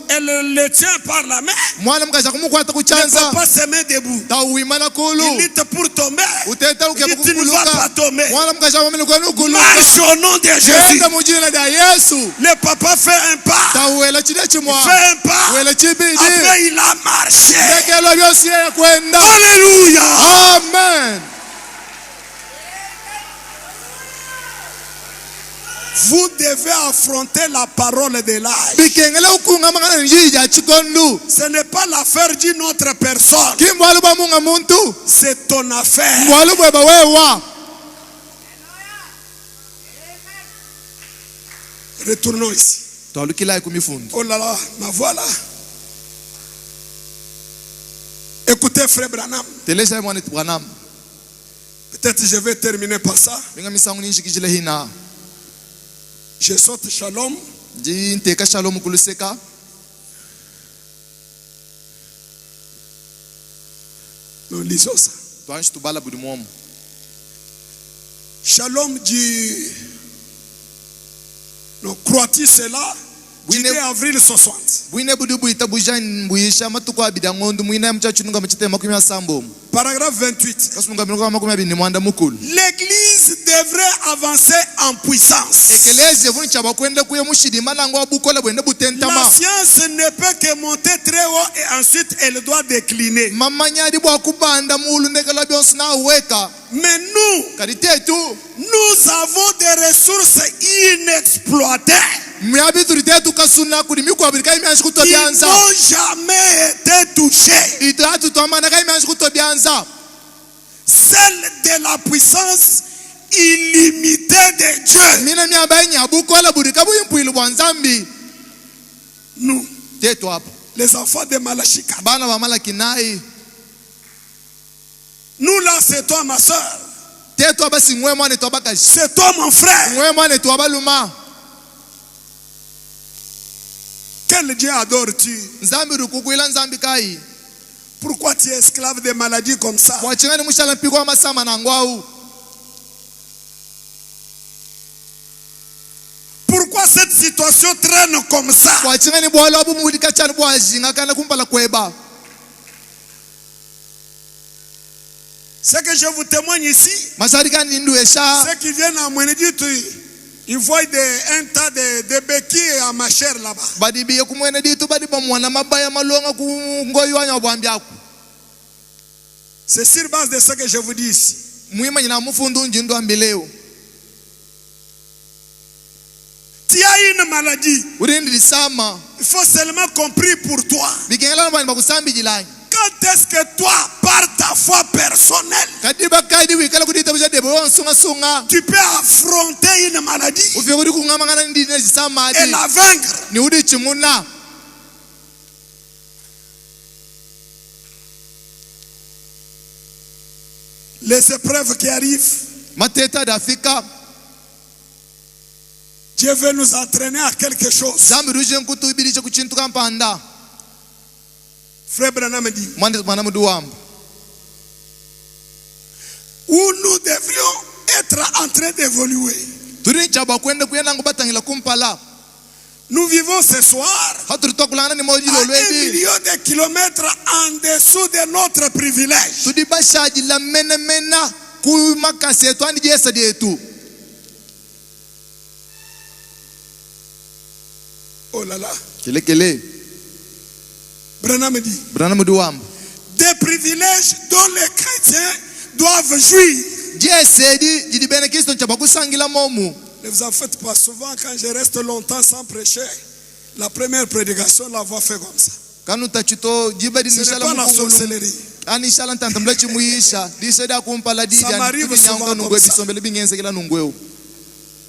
Elle elle le tient par la main. mwana mkaja kumukwata Il ne kuchanza peut pas se mettre debout. tawimana kulu Il lutte pour tomber. uteta Il dit, tu ne vas pas tomber. mwana mkaja wamene kwenu kuluka Marche au nom de Jésus. yenda mujina da Yesu Le papa fait un pas. tawela chide chimwa Il fait un pas. wela chibidi Après, il a marché. ndekelo byosi ya kwenda Alléluia. amen. Vous devez affronter la parole de l'âge. bikengele ukunga mangana njija chikondu Ce n'est pas l'affaire d'une autre personne. kimbwalu ba munga muntu C'est ton affaire. mbwalu bweba wewa. Retournons ici. twalukila kumifundu Oh là là, ma voix là. Écoutez, frère Branham. telesha mwana Branham Peut-être je vais terminer par ça. binga misangu ninshikijile hina Je saute Shalom. ji nteka shalom kuluseka Nous lisons ça. twanshi tubala budi momo Shalom dit. Nous crois-tu cela? Oui, 10 avril 60. bwine budi buita bujan mbuyisha matuko abida ngondu mwina mchachununga mchite makumi asambo Paragraphe 28. kasununga binuka makumi abini mwanda mukulu L'église devrait avancer en puissance. ekeleze vuni chaba kwenda kuye mushidima nango abukola bwende La butentama science ne peut que monter très haut et ensuite elle doit décliner. mamanyadi bwa kubanda mulu ndekela byonsi na weka Mais nous, kaditetu nous avons des ressources inexploitées myabituri tetu kasuna kudi mikwabiri kai myanshi qui kutobyanza n'ont jamais été touchées. itatu twamana kai myanshi kutobyanza Celle de la puissance illimitée de Dieu. mina myamba nyabukola budi kabuyimpwilu bwa nzambi Nous, tetu hapo les enfants de Malachika. bana ba malaki nai Nous là, c'est toi ma soeur. tetu abasi ngwe mwana twabakaji C'est toi mon frère. ngwe mwana twabaluma Quel Dieu adores-tu? nzambi rukukwila nzambi kai Pourquoi tu es esclave des maladies comme ça? wachingani mushala mpiko amasama nangwau Pourquoi cette situation traîne comme ça? wachingani bwala bumulika chani bwajinga kana kumpala kweba Ce que je vous témoigne ici, masharikani nduesha ceux qui viennent à Mweneditu, ils voient un tas de béquilles à ma chair là-bas. badibiye kumwene ditu badiba mwana mabaya malonga kungoyiwanya bwambyako C'est sur base de ce que je vous dis ici. mwimanyina mufundu njindu ambileo Tu as une maladie. urindi lisama Il faut seulement qu'on prie pour toi. bikengelana bani bakusambi jilanyi Quand est-ce que toi, par ta foi personnelle, kadiba kaidi wikala kudita buja debo wansunga sunga tu peux affronter une maladie ufike kudi kungamangana ndine zisama et adi la vaincre? ni udi chimuna Les épreuves qui arrivent, mateta dafika Dieu veut nous entraîner à quelque chose. zambi ruje nkutu ibirishe kuchintuka mpanda Frère Branham dit, mwana mudu wamba où nous devrions être en train d'évoluer. turi chaba kwenda kuyena ngubatangila kumpala Nous vivons ce soir haturi tokulana ni moji à 1 lolwedi million de kilomètres en dessous de notre privilège. tudi bashaji la mena ku makasi yetu ani jesa yetu Oh là là. kelekele Branham dit, brana mudu wamba des privilèges dont les chrétiens doivent jouir. jese di jidi bene kristo chaba kusangila momu Ne vous en faites pas. Souvent, quand je reste longtemps sans prêcher, la première prédication, la voix fait comme ça. kanu tachito jibadi Ce n'est nishala pas la mukungulu sorcellerie. ani shala ntanta mlachi muisha diseda kumpala di Ça m'arrive souvent nyanga nungwe comme ça. bisombele bingenze kila nungweo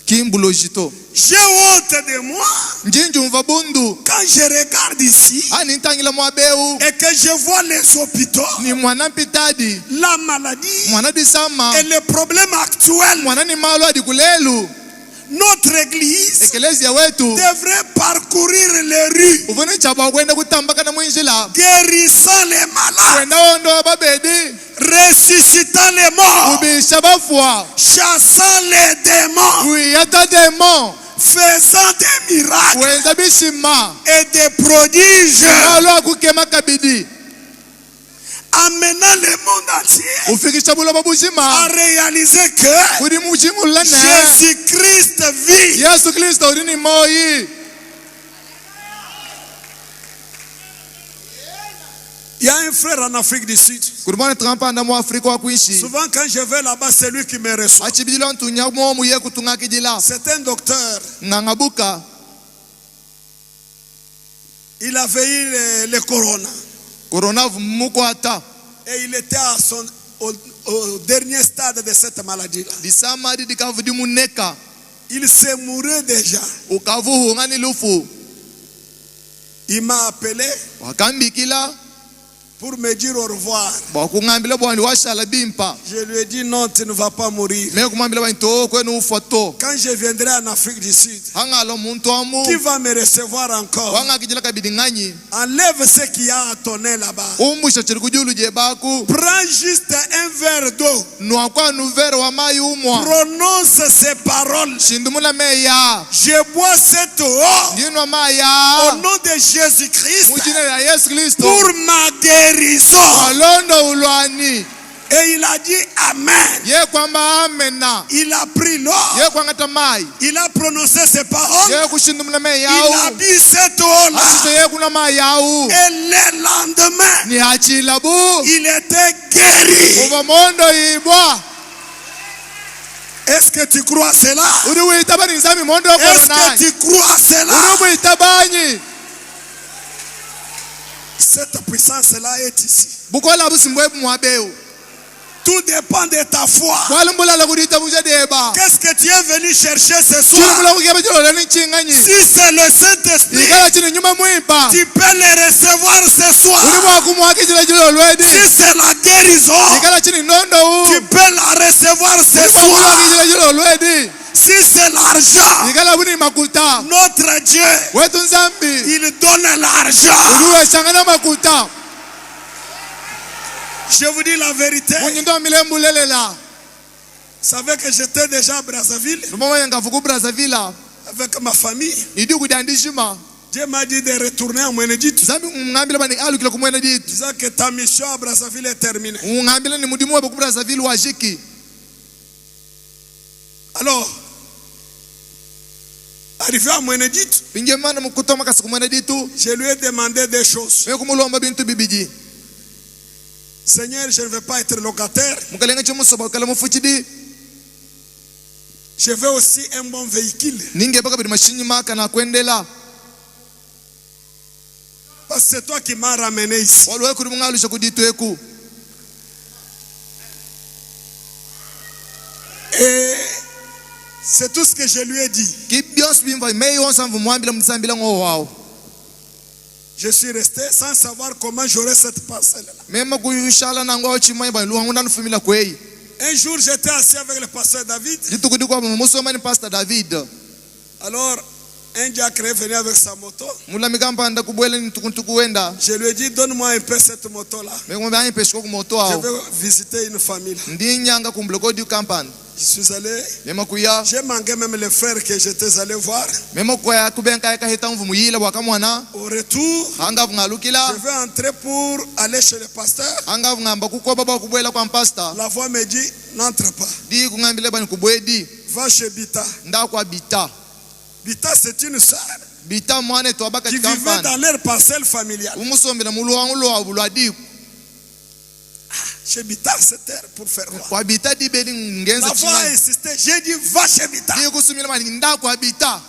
kimbulo jito J'ai honte de moi njinju mva bundu quand je regarde ici ani ntangila mwabeu et que je vois les hôpitaux, ni mwana mpitadi la maladie mwana disama et les problèmes actuels. mwana ni malo adi kulelu Notre église ekelezia wetu devrait parcourir les rues, uvune chaba kwenda kutambaka na mwinjila guérissant les malades, kwenda ondo babedi ressuscitant les morts, ubisha bafwa chassant les démons, kuyata demo faisant des miracles wenza bishima et des prodiges, alo kukema kabidi amenant le monde entier ufikisha buloba à bushima réaliser que kuri mujimu lana Jésus-Christ vit. Yesu Kristo urini moi. Il y a un frère en Afrique du Sud. Kuribana trampa na mu Afrika wa kuishi Souvent quand je vais là-bas, c'est lui qui me reçoit. achibidila ntunya mo mu ye kutunga kidila C'est un docteur. ngangabuka Il avait eu le corona. corona muko ata Et il était au dernier stade de cette maladie-là. disama di dikavudi muneka Il s'est mouru déjà. ukavuhu ngani lufu Il m'a appelé wakambikila pour me dire au revoir. bakungambila bwani washala bimpa Je lui ai dit non, tu ne vas pas mourir. me kumambila bani to kwenu foto Quand je viendrai en Afrique du Sud, hangalo muntu amu qui va me recevoir encore? wanga kijila kabidi nganyi Enlève ce qu'il y a à ton nez là-bas. umbusha chiri kujulu je baku Prends juste un verre d'eau. nwakwa nuvero wa mai umwa Prononce ces paroles. shindumula meya Je bois cette eau ndinwa au maya nom de Jésus-Christ mujina ya Yesu Kristo pour ma guérison. walondo ulwani Et il a dit Amen. ye kwamba amena Il a pris l'eau. ye kwangata mai Il a prononcé ces paroles. ye kushindumula meya Il a bu cette eau-là. asito ye kuna mayau Et le lendemain, ni hachila bu il était guéri. uva mondo ibwa Est-ce que tu crois cela? uri uitabani nzami mondo Est-ce corona que tu crois cela? uri uitabani Cette puissance-là est ici. bukola busimbwe mwabeu Tout dépend de ta foi. kwalimbula la kudita buja deba Qu'est-ce que tu es venu chercher ce soir? chimula kugeba jilo lani chinganyi Si c'est le Saint-Esprit, ikala chini nyuma mwimba tu peux le recevoir ce soir. uri mwakumwaki jilo lwedi Si c'est la guérison, ikala chini nondo tu peux la recevoir ce uri soir. mwakumwaki jilo lwedi Si c'est l'argent, ikala buni makuta notre Dieu, wetu nzambi il donne l'argent. uri weshangana makuta Je vous dis la vérité. munyindo milembulelela Vous savez que j'étais déjà à Brazzaville lumomo yengavuku Brazzaville avec ma famille. idi kudandishima Dieu m'a dit de retourner à Mwenedit, nzambi ungambila bani alukila kumwena ditu disant que ta mission à Brazzaville est terminée. ungambila ni mudimu wabe ku Brazzaville wajiki Alors, arrivé à Mwenedit, pinge mana mukutoma kasi kumwena ditu je lui ai demandé des choses. me kumulomba bintu bibiji Seigneur, je ne veux pas être locataire. mukalenga chimusoba ukala mufuchidi Je veux aussi un bon véhicule. ninge baka bidi mashinyi maka na kwendela Parce que c'est toi qui m'as ramené ici. walwe kuri mungalusha kuditu eku Et c'est tout ce que je lui ai dit. kibyonsi bimva me yonsa mvu mwambila msambila ngo wao Je suis resté sans savoir comment j'aurais cette parcelle-là. mema kuyushala nango chimanya ba luhangu nanufumila kwei Un jour, j'étais assis avec le pasteur David. ditu kudikwa musoma ni Pastor David Alors, un diacre est venu avec sa moto. mulamika mpanda kubwela ni tukuntuku wenda Je lui ai dit, donne-moi un peu cette moto-là. me kumbe anyipeshiko kumoto Je wao vais visiter une famille. ndi nyanga kumbuloko di kampani Je suis allé, mema kuya j'ai manqué même les frères que j'étais allé voir. mema kwaya kubenka yakahita mvu muyila wakamwana Au retour, angavu ngalukila je vais entrer pour aller chez le pasteur. angavu ngamba kuko baba kubwela kwa mpasta La voix me dit, n'entre pas. di kungambile bani kubwedi Va chez Bita. nda kwa bita Bita, c'est une sœur bita mwane to abaka qui vivait kampani dans leur parcelle familiale. umusombela muluwangu lo bulwadi Chez Bita, c'était pour faire quoi? kwa bita di beli ngenza La voix a chingani insisté. J'ai dit, va chez Bita. di kusumila mani nda kwa bita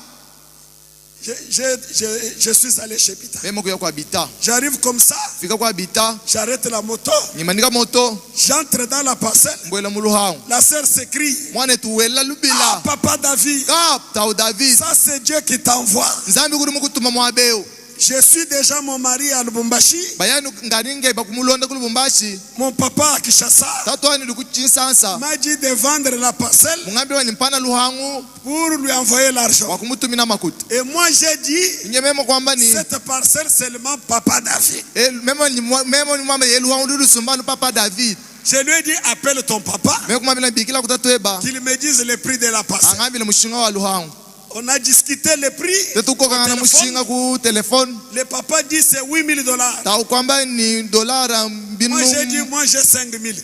Je suis allé chez Bita. mema kuya kwa bita J'arrive comme ça, fika kwa bita j'arrête la moto, nyimandika moto j'entre dans la parcelle. mbwela muluhangu La sœur s'écrie, mwane tuwela ah, lubila papa David, ka tau David ça c'est Dieu qui t'envoie. nzambi kuri mukutuma mwabeu Je suis déjà mon mari à Lubumbashi, bayani nganinge bakumulonda kuli Lubumbashi mon papa à Kinshasa tatwani likuchinsansa m'a dit de vendre la parcelle mungambi wani mpana luhangu pour lui envoyer l'argent. wakumutumina makuta Et moi j'ai dit, inye mema kwamba ni cette parcelle seulement papa David. mema ni mwamba ye luhangu lulusumbanu papa David Je lui ai dit, appelle ton papa, me kumambila bikila kutatweba qu'il me dise le prix de la parcelle. angambile mushinga wa luhangu On a discuté le prix. tetukokana mushinga ku telefone Le papa dit c'est $8,000. ta kwamba ni dollar binu Moi j'ai dit moi j'ai 5,000.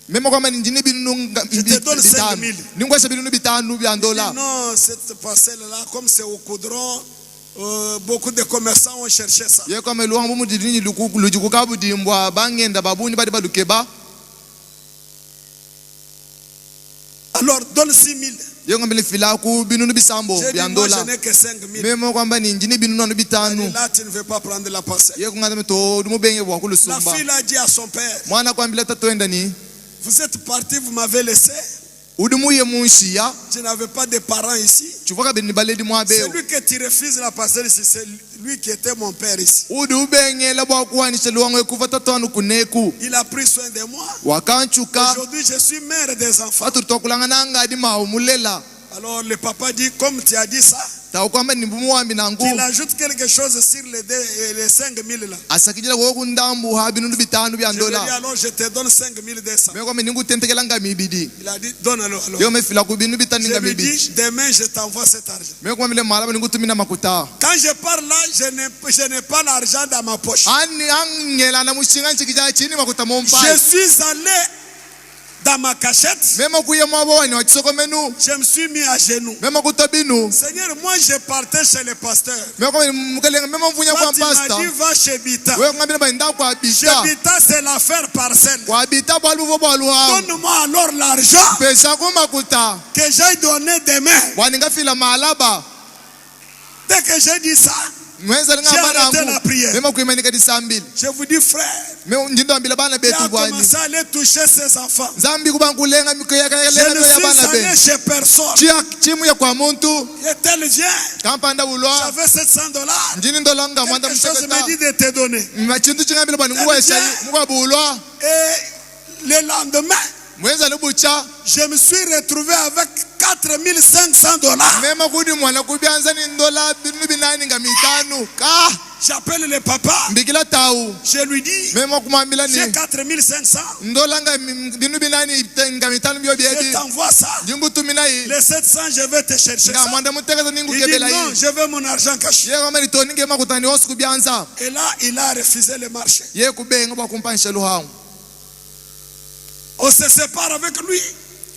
mema kwamba ni njini binu Je te donne 5,000. ningwesa binu bitanu bya dollar. Non, cette parcelle là comme c'est au Coudron, beaucoup de commerçants ont cherché ça. ye kwamba luwangu mudini lujikuka budimbwa bangenda babuni badi balukeba Alors donne 6,000. ye kwamba lifila ku binu bisambo J'ai dit bya moi je dollar n'ai que 5,000. mema kwamba ni njini binu nanu bitanu Là tu ne veux pas prendre la parcelle. ye kungana to dumubenge bwa La kulusumba fille a dit à son père, mwana kwambila tatoenda ni vous êtes parti, vous m'avez laissé. udumuye munshiya Je n'avais pas de parents ici. chuvoka beni baledi mwabeo Celui que tu refuses la parcelle ici, c'est lui qui était mon père ici. udubengela bwa kuwanisha luwangu ekuva tatwanu kuneku Il a pris soin de moi. wakanchuka Aujourd'hui, je suis mère des enfants. atulitokulanga nangadi mawu mulela Alors le papa dit, comme tu as dit ça, tawu kwamba ni mbumuwambi nangu qu'il ajoute quelque chose sur les 5,000 là. asakijila woku ndambu ha binundu bitanu bya Je lui ai dit, ndola alors je te donne 5,200. me kwamba ningu tentekela ngamibidi Il a dit, donne alors. yo mefila ku binu bitanu Je lui ngamibidi dis, demain je t'envoie cet argent. me kwamba le malaba ningu tumina makuta Quand je pars là, je n'ai pas l'argent dans ma poche. ani angela na mushinga nchikija chini makuta mompa Je suis allé dans ma cachette. mema kuya mwabawani wakisoko menu Je me suis mis à genoux. mema kuta binu Seigneur, moi je partais chez le pasteur. me kwamba mukelenga mema mvunya Quand kwa il m'a pasta dit, va chez Bita. we kwambila bainda kwa Chez bita Bita, c'est l'affaire parcelle. kwa bita bwaluvo bwaluha Donne-moi alors l'argent pesa ku makuta que j'ai donné demain. waninga fila malaba Dès que j'ai dit ça, mwenza J'ai arrêté la prière. mema kuimanika disambili je vous dis frère, me ndindo ambila bana il betu a bwani commencé à aller toucher ses enfants. zambi kubangulenga Je mikoyakalenga ne ya suis bana allé be chez personne. chimu ya kwa muntu Et tel vient, kampanda ulwa j'avais $700. njini ndolanga mwanda Quelque chose mseketa me dit de te donner. machintu chingambila bani nguwesha ngwa bulwa Et le lendemain, mwenza lubucha je me suis retrouvé avec $4,500. mema kudi mwana kubyanza ni ndola binu binani nga mitanu ka J'appelle le papa, mbikila tau je lui dis, mema kumambila j'ai ni 4,500. ndola nga binu binani nga mitanu byo Je byebi t'envoie ça. jingu tumina yi Les 700, je vais te chercher nga ça. mwanda mutekeza ningu Il dit kebela non, yi je veux mon argent caché. ye kama litoninge makutani osu kubyanza Et là, il a refusé le marché. ye kubenga bwa kumpanisha luhangu On se sépare avec lui.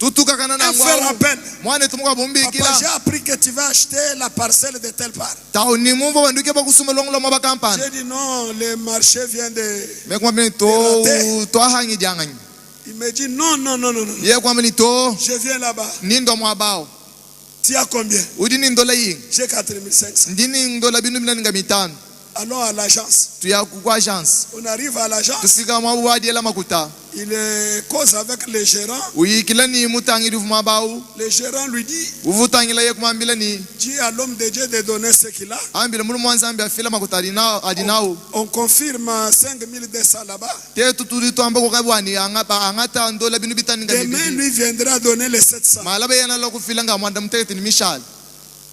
tutukakana Un na frère ngwa appelle. mwana tumuka Papa, j'ai bumbikila appris que tu vas acheter la parcelle de telle part. tau ni mumvo banduke bakusuma longola mwa bakampani J'ai dit non, le marché vient de... mekwambeni to ahangi jangani Il me dit non, non, non, non, non. ye kwambeni to Je viens là-bas. nindo mwabao Tu as combien? udini ndola yingi J'ai 4,500. ndini ndola binu binani nga mitano Allons à l'agence. tuya kwa agence On arrive à l'agence. tusika mwa wadiela makuta Il cause avec le gérant. uyikila ni mutangi livu mabau Le gérant lui dit, uvutangila ye kumambila ni dis à l'homme de Dieu de donner ce qu'il a. ambila mulu mwanzambi afila makuta adinao On confirme 5,200 là-bas. te tutuli twamba kokabwani angata ndola binu bitani nga Demain, bibidi lui viendra donner les 700. malaba yana lokufila nga mwanda muteketi ni mishali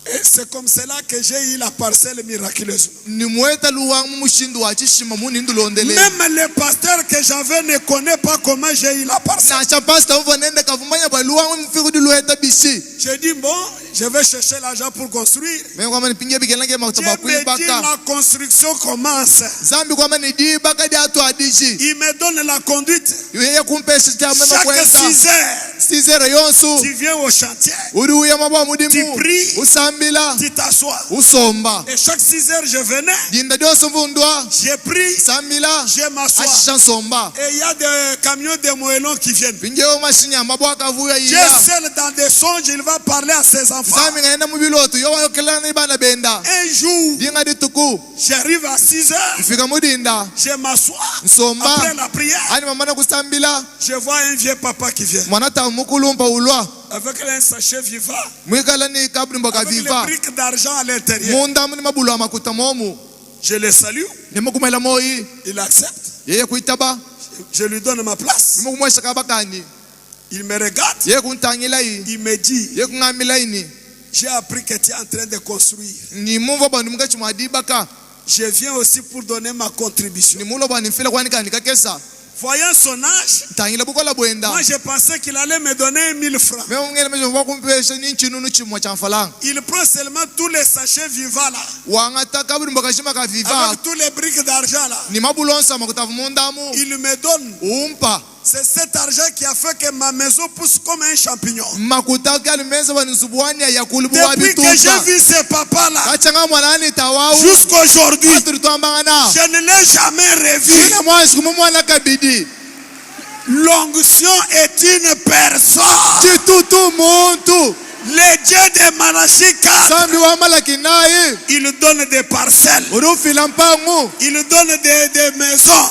Et c'est comme cela que j'ai eu la parcelle miraculeuse. ni mweta luwangu mushindu wa chishima muni ndulondele Même le pasteur que j'avais ne connaît pas comment j'ai eu la parcelle. na cha pasta uvo nende kavumanya bwa luwangu mfiku dilueta bishi J'ai dit, bon, je vais chercher l'argent pour construire. me kwama nipinge bikelenge makuta Dieu me bakuibaka dit, la construction commence. zambi kwama ni dibaka di atu adishi Il me donne la conduite. yeye kumpesa cha mema Chaque kwenda 6 heures, 6 heures yonsu tu viens au chantier, uri uya mabwa tu mudimu pries, usambila tu t'assois. usomba Et chaque 6 heures, je venais, dinda diosu mvundwa j'ai pris, sambila je m'assois. ashisha nsomba Et il y a des camions de moellons qui viennent. pingewo mashinya mabwa kavuya Dieu iya seul dans des songes, il va parler à ses enfants. zami ngaenda mubilotu yowayokelana ibana benda Un jour, dinga dituku j'arrive à 6 heures, ifika mudinda je m'assois. nsomba Après la prière, ani mamana kusambila je vois un vieux papa qui vient. mwana ta mukulumpa ulwa Avec un sachet vivant. mwikala ni kabrimbo Avec les kaviva briques d'argent à l'intérieur. munda muni mabulu amakuta momu Je le salue. nimukumela moyi Il accepte. yeye kuitaba Je lui donne ma place. nimukumwesha kabakani Il me regarde. yeye kuntangila yi Il me dit, yeye kungamila ini j'ai appris que tu es en train de construire. ni mumva banu mukachimwadibaka Je viens aussi pour donner ma contribution. ni mulo banu mfila kwanika nikakesa Voyant son âge, moi je pensais qu'il allait me donner 1000 francs. Il prend seulement tous les sachets vivants là, avec tous les briques d'argent là. Il me donne. C'est cet argent qui a fait que ma maison pousse comme un champignon. Depuis que j'ai vu ce papa là, jusqu'aujourd'hui, je ne l'ai jamais revu. L'onction est une personne. Les dieux de Malachi 4, il donne des parcelles, il donne des maisons.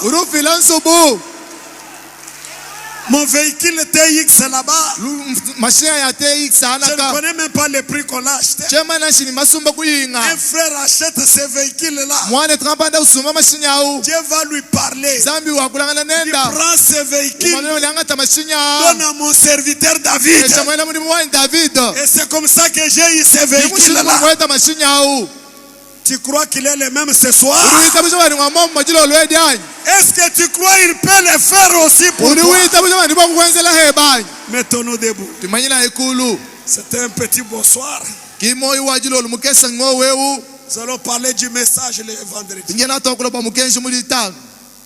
Mon véhicule TX là-bas, je ne connais même pas le prix qu'on a acheté. Un frère achète ce véhicule-là. Dieu va lui parler. Il prend ce véhicule, donne à mon serviteur David. Et c'est comme ça que j'ai eu ce véhicule-là. Tu crois qu'il est le même ce soir? Est-ce que tu crois qu'il peut le faire aussi pour toi? Mettons-nous debout. C'était un petit bonsoir. Nous allons parler du message le vendredi.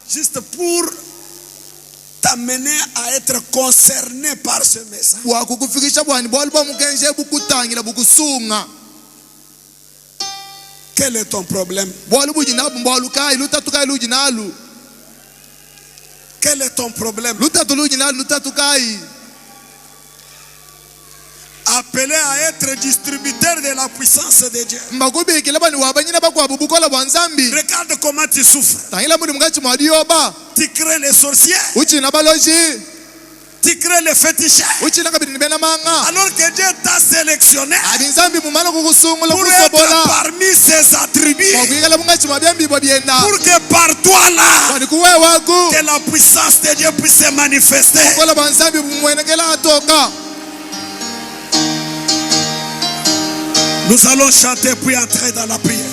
Juste pour t'amener à être concerné par ce message. Quel est ton problème? Quel est ton problème? Appelé à être distributeur de la puissance de Dieu. Regarde comment tu souffres. Tu crées les sorciers. Tu crées les féticheurs. Alors que Dieu t'a sélectionné pour être parmi ses attributs. Pour que par toi là, que la puissance de Dieu puisse se manifester. Nous allons chanter puis entrer dans la prière.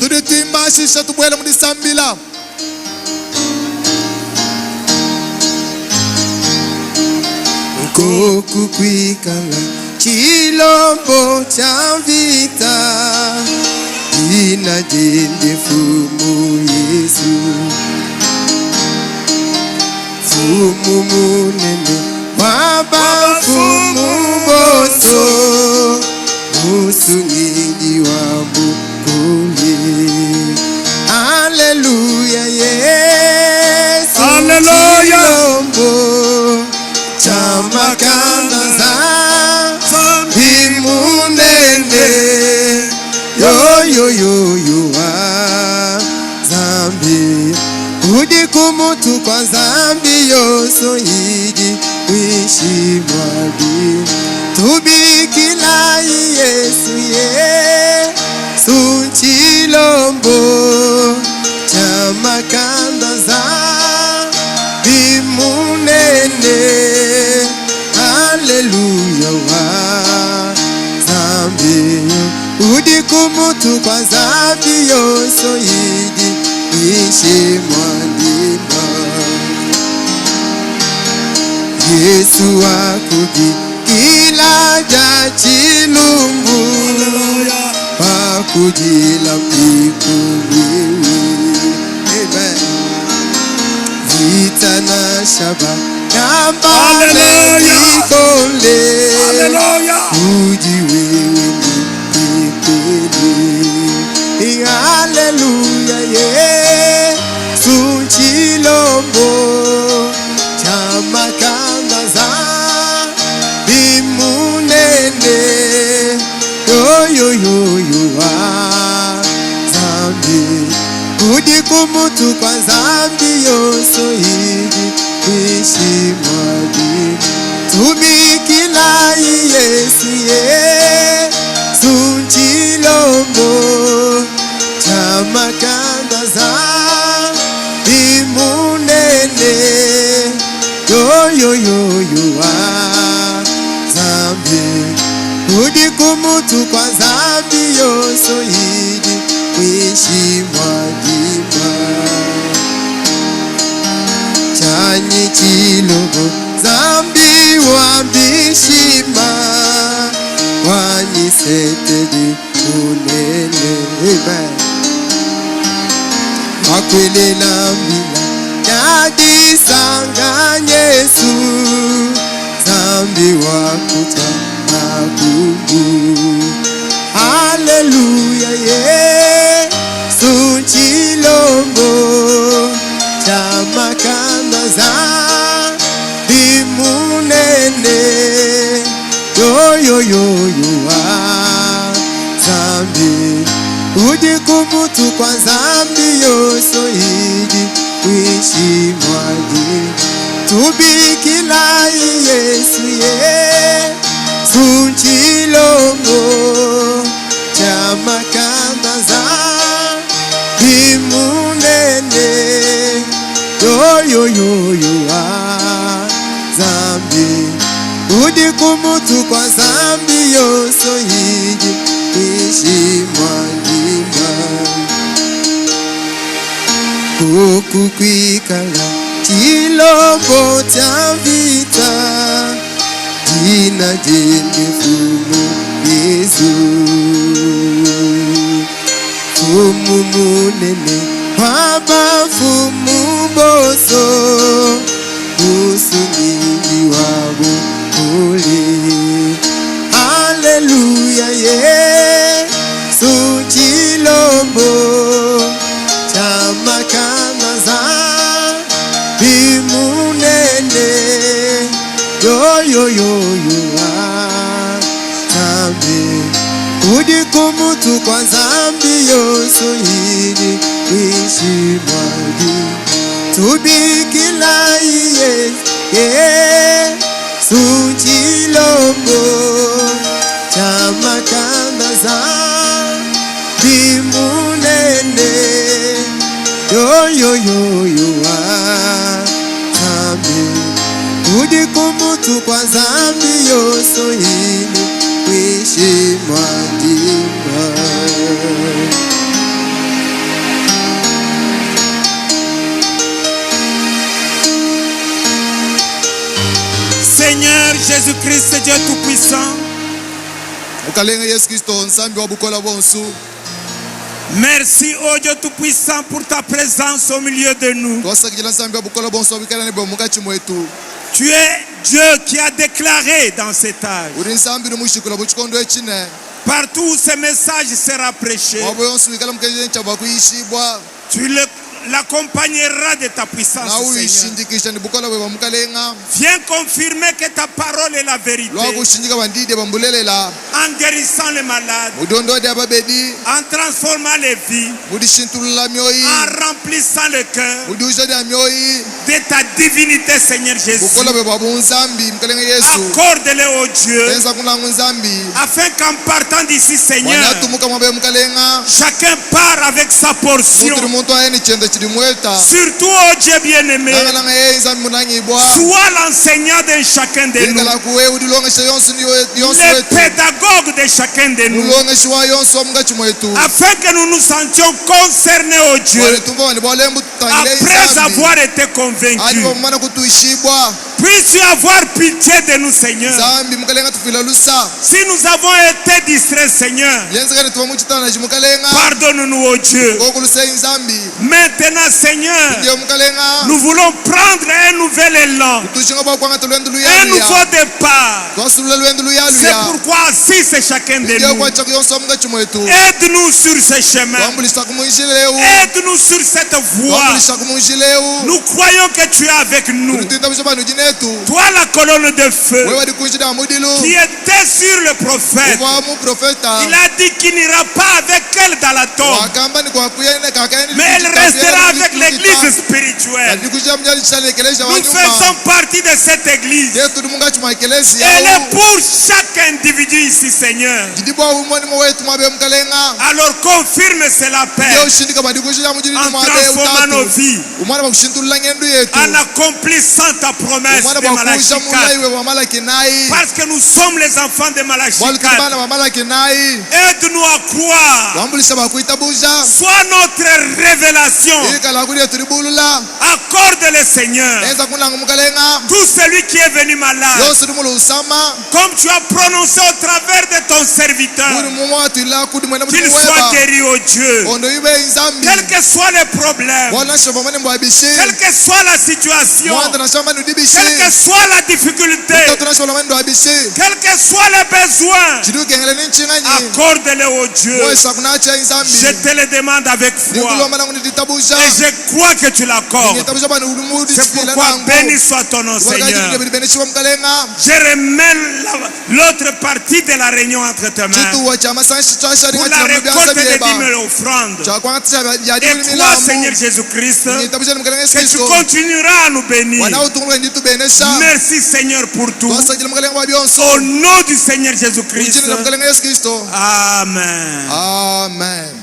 Koku kwikala chilombo cha vita ina jende fumu Yesu fumu munene baba fumu boso musungi wa mukuli. Hallelujah Yesu. Hallelujah. Chamakanda zambi munene yo zambi udi kumutu kwa zambi yoso hiji wishi mwadi tubikila Yesu sunchilombo chamakanda zambi munene. Hallelujah wa zambi udi kumutu kwa zambi yoso hidi ishi mwandima. Yesu akudi kila jachilungu pakujila piku wewe. Amen. Vita na shaba Hallelujah. Uji wewe mipele. Hallelujah. Yesu chilombo chamakanda zambi munene yo zambi udi kumutu kwa zambi yoso hidi ishi mwadi tubikila Yesu sunchilombo chamakanda zambi munene yo zambi udi kumutu kwa zambi yoso hidi ishi mwadi chanyi chilongo zambi wambishima wanyisetedi unene. Amen. Akwelela mbila yadisanga Yesu zambi wakuta magugu. Hallelujah, Yesu chilombo chamakanda zambi munene. Yo yo yo yo zambi udi kumutu kwa zambi yoso idi wishi mwadi tubikila Yesu sunchilongo chamakanda zambi munene. Yo yo yo yo zambi udi kumutu kwa zambi yoso idi wishi mwandima. Kukukwikala chilombo cha vita jina jende fumu Yesu fumu munene baba fumu boso musungi wabo kule. Hallelujah, Yesu chilombo chamakanda zambi munene. Yo yo yo yo zambi udi kumutu kwa zambi yoso idi wishi mwadi tubikila Yesu chilombo chamakanda zambi munene. Yo yo yo yo zambi udi kumutu kwa zambi yoso ili wishi mwandima. Seigneur Jésus-Christ, Dieu Tout-Puissant, merci, oh Dieu Tout-Puissant, pour ta présence au milieu de nous. Tu es Dieu qui a déclaré dans cet âge, partout où ce message sera prêché, tu l'accompagneras de ta puissance, Seigneur. Viens confirmer que ta parole est la vérité, en guérissant les malades, en transformant les vies, en remplissant le cœur de ta divinité, Seigneur Jésus. Accorde-le au Dieu, afin qu'en partant d'ici, Seigneur, chacun part avec sa portion. Surtout, oh Dieu bien-aimé, sois l'enseignant de chacun de nous, le pédagogue de chacun de nous, afin que nous nous sentions concernés, oh Dieu, après avoir été convaincus. Puisses-tu avoir pitié de nous, Seigneur. Si nous avons été distraits, Seigneur, pardonne-nous, oh Dieu. Maintenant, Seigneur, nous voulons prendre un nouvel élan, un nouveau départ. C'est pourquoi assiste chacun de nous. Aide-nous sur ce chemin. Aide-nous sur cette voie. Nous croyons que tu es avec nous. Toi, la colonne de feu qui était sur le prophète, il a dit qu'il n'ira pas avec elle dans la tombe, mais elle restera avec l'église spirituelle. Nous faisons partie de cette église. Elle est pour chaque individu ici, Seigneur. Alors confirme cela, Père, en transformant nos vies, en accomplissant ta promesse. prince Mwana de bwa kuja Malachi mulai 4. we wa Malaki nayi. Parce que nous sommes les enfants de Malachi Bwalu kuti 4. bana wa Malaki nayi. Aide-nous à croire. Wambulisa bakuita buja. Sois notre révélation. Ikala kuli turibulula. Accorde le Seigneur. Enza kunanga mukalenga. Tout celui qui est venu malade, Yosu dumulu usama. comme tu as prononcé au travers de ton serviteur, Kuri mumo atila kudi mwenda qu'il mutu soit weba. guéri, oh Dieu. Ondo ibe inzambi. Quels que soient les problèmes, Wana shoma mane mbwabishi. quelle que soit la situation, Mwanda na shoma nudibishi. quelle que soit la difficulté, Tatu na shoma mane ndwabishi. quels que soient les besoins, Chidu kengele ninchi nyi. accorde-les, oh Dieu. Mwesa kunacha inzambi. Je te le demande avec foi. Nikulomba nangu niditabuja. Et je crois que tu l'accordes. Nitabuja bana ulumudi C'est chifila pourquoi nangu. béni soit ton nom, Seigneur. Je remets l'autre partie de la réunion entre tes mains. Pour la récolte des dîmes et offrandes. Et toi, Seigneur Jésus-Christ, que tu continueras à nous bénir. Merci, Seigneur, pour tout. Au nom du Seigneur Jésus-Christ. Amen. Amen.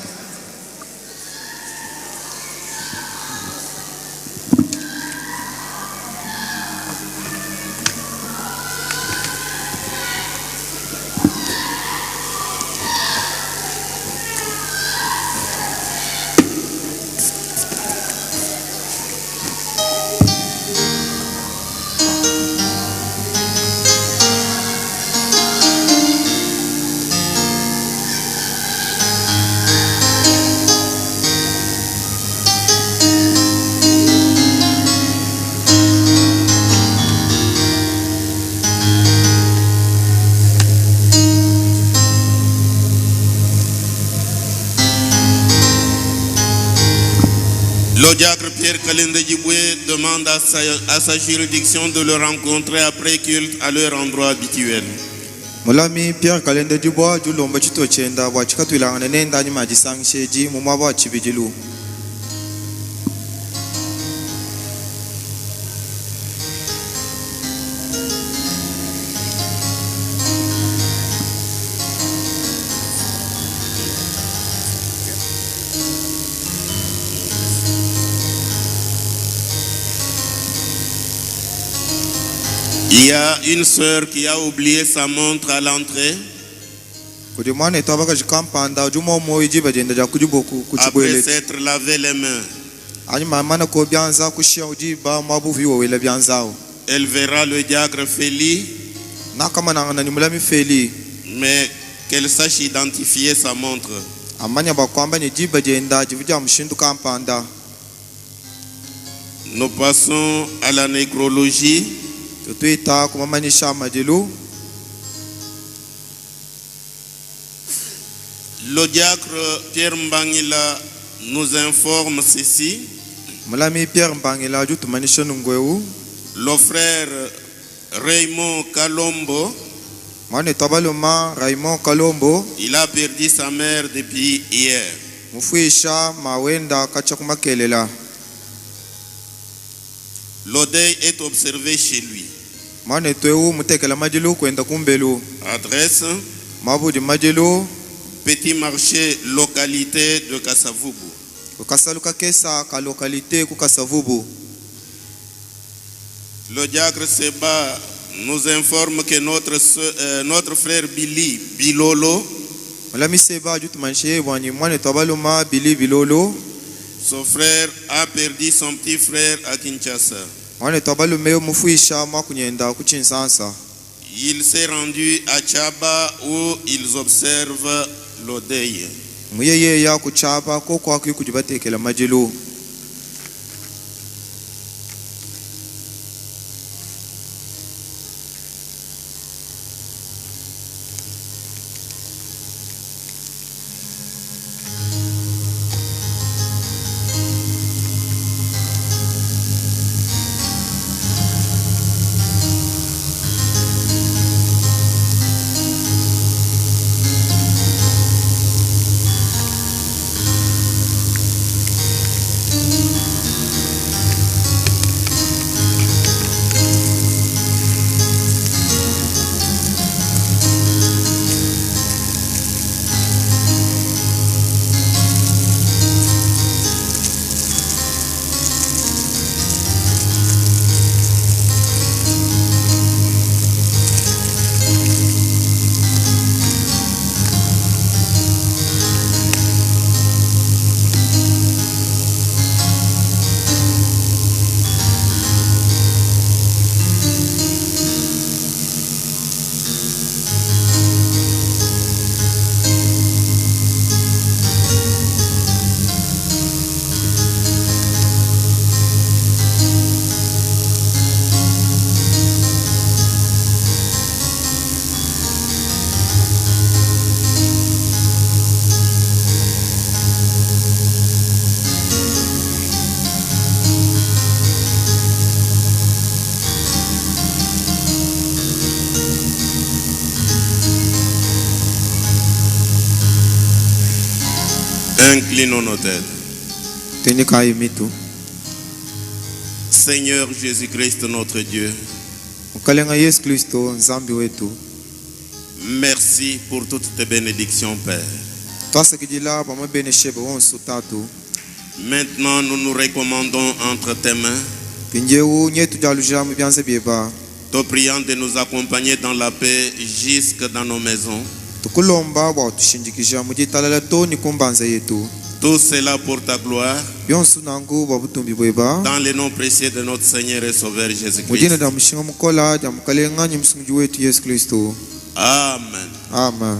Le diacre Pierre Kalende Djiboué demande à sa juridiction de le rencontrer après culte à leur endroit habituel. Mulami Pierre Kalende Djiboué julomba chito chenda bwa chikatwilanga nenda nyuma jisangsheji mumwa bwa chibijilu. Il y a une sœur qui a oublié sa montre à l'entrée. Après s'être lavé les mains, elle verra le diacre Feli, mais qu'elle sache identifier sa montre. Nous passons à la nécrologie. Le diacre Pierre Mbangila nous informe ceci. Le frère Raymond Kalombo, il a perdu sa mère depuis hier. Le deuil est observé chez lui. Adresse Petit marché, localité de Kasavubu. Le diacre Seba nous informe que notre frère Billy Bilolo, son frère a perdu son petit frère à Kinshasa. Il s'est rendu à Tchaba où ils observent le deuil. Inclinons nos têtes. Tenikaye mitu. Seigneur Jésus-Christ, notre Dieu, Ukalenga Yesu Kristo nzambi wetu. merci pour toutes tes bénédictions, Père. Twasakidila pamabene wonsu tatu. Maintenant, nous nous recommandons entre tes mains, Pinjewu nyetu jaluja mubyanze bieba. te priant de nous accompagner dans la paix jusque dans nos maisons. Tukulomba bwa tushindikisha mujitalala to ni kumbanza yetu. Tout cela pour ta gloire, Byonsu nangu bwa butumbi bweba. dans le nom précieux de notre Seigneur et Sauveur Jésus-Christ. Mujina da mushinga mukola da mukalenga nyimsungu wetu Yesu Kristo. Amen. Amen.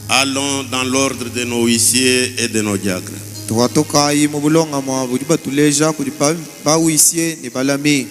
Allons dans l'ordre de nos huissiers et de nos diacres. Tuwatoka yi mubulonga mwa budiba tuleja kudipa ba wisie ni balami.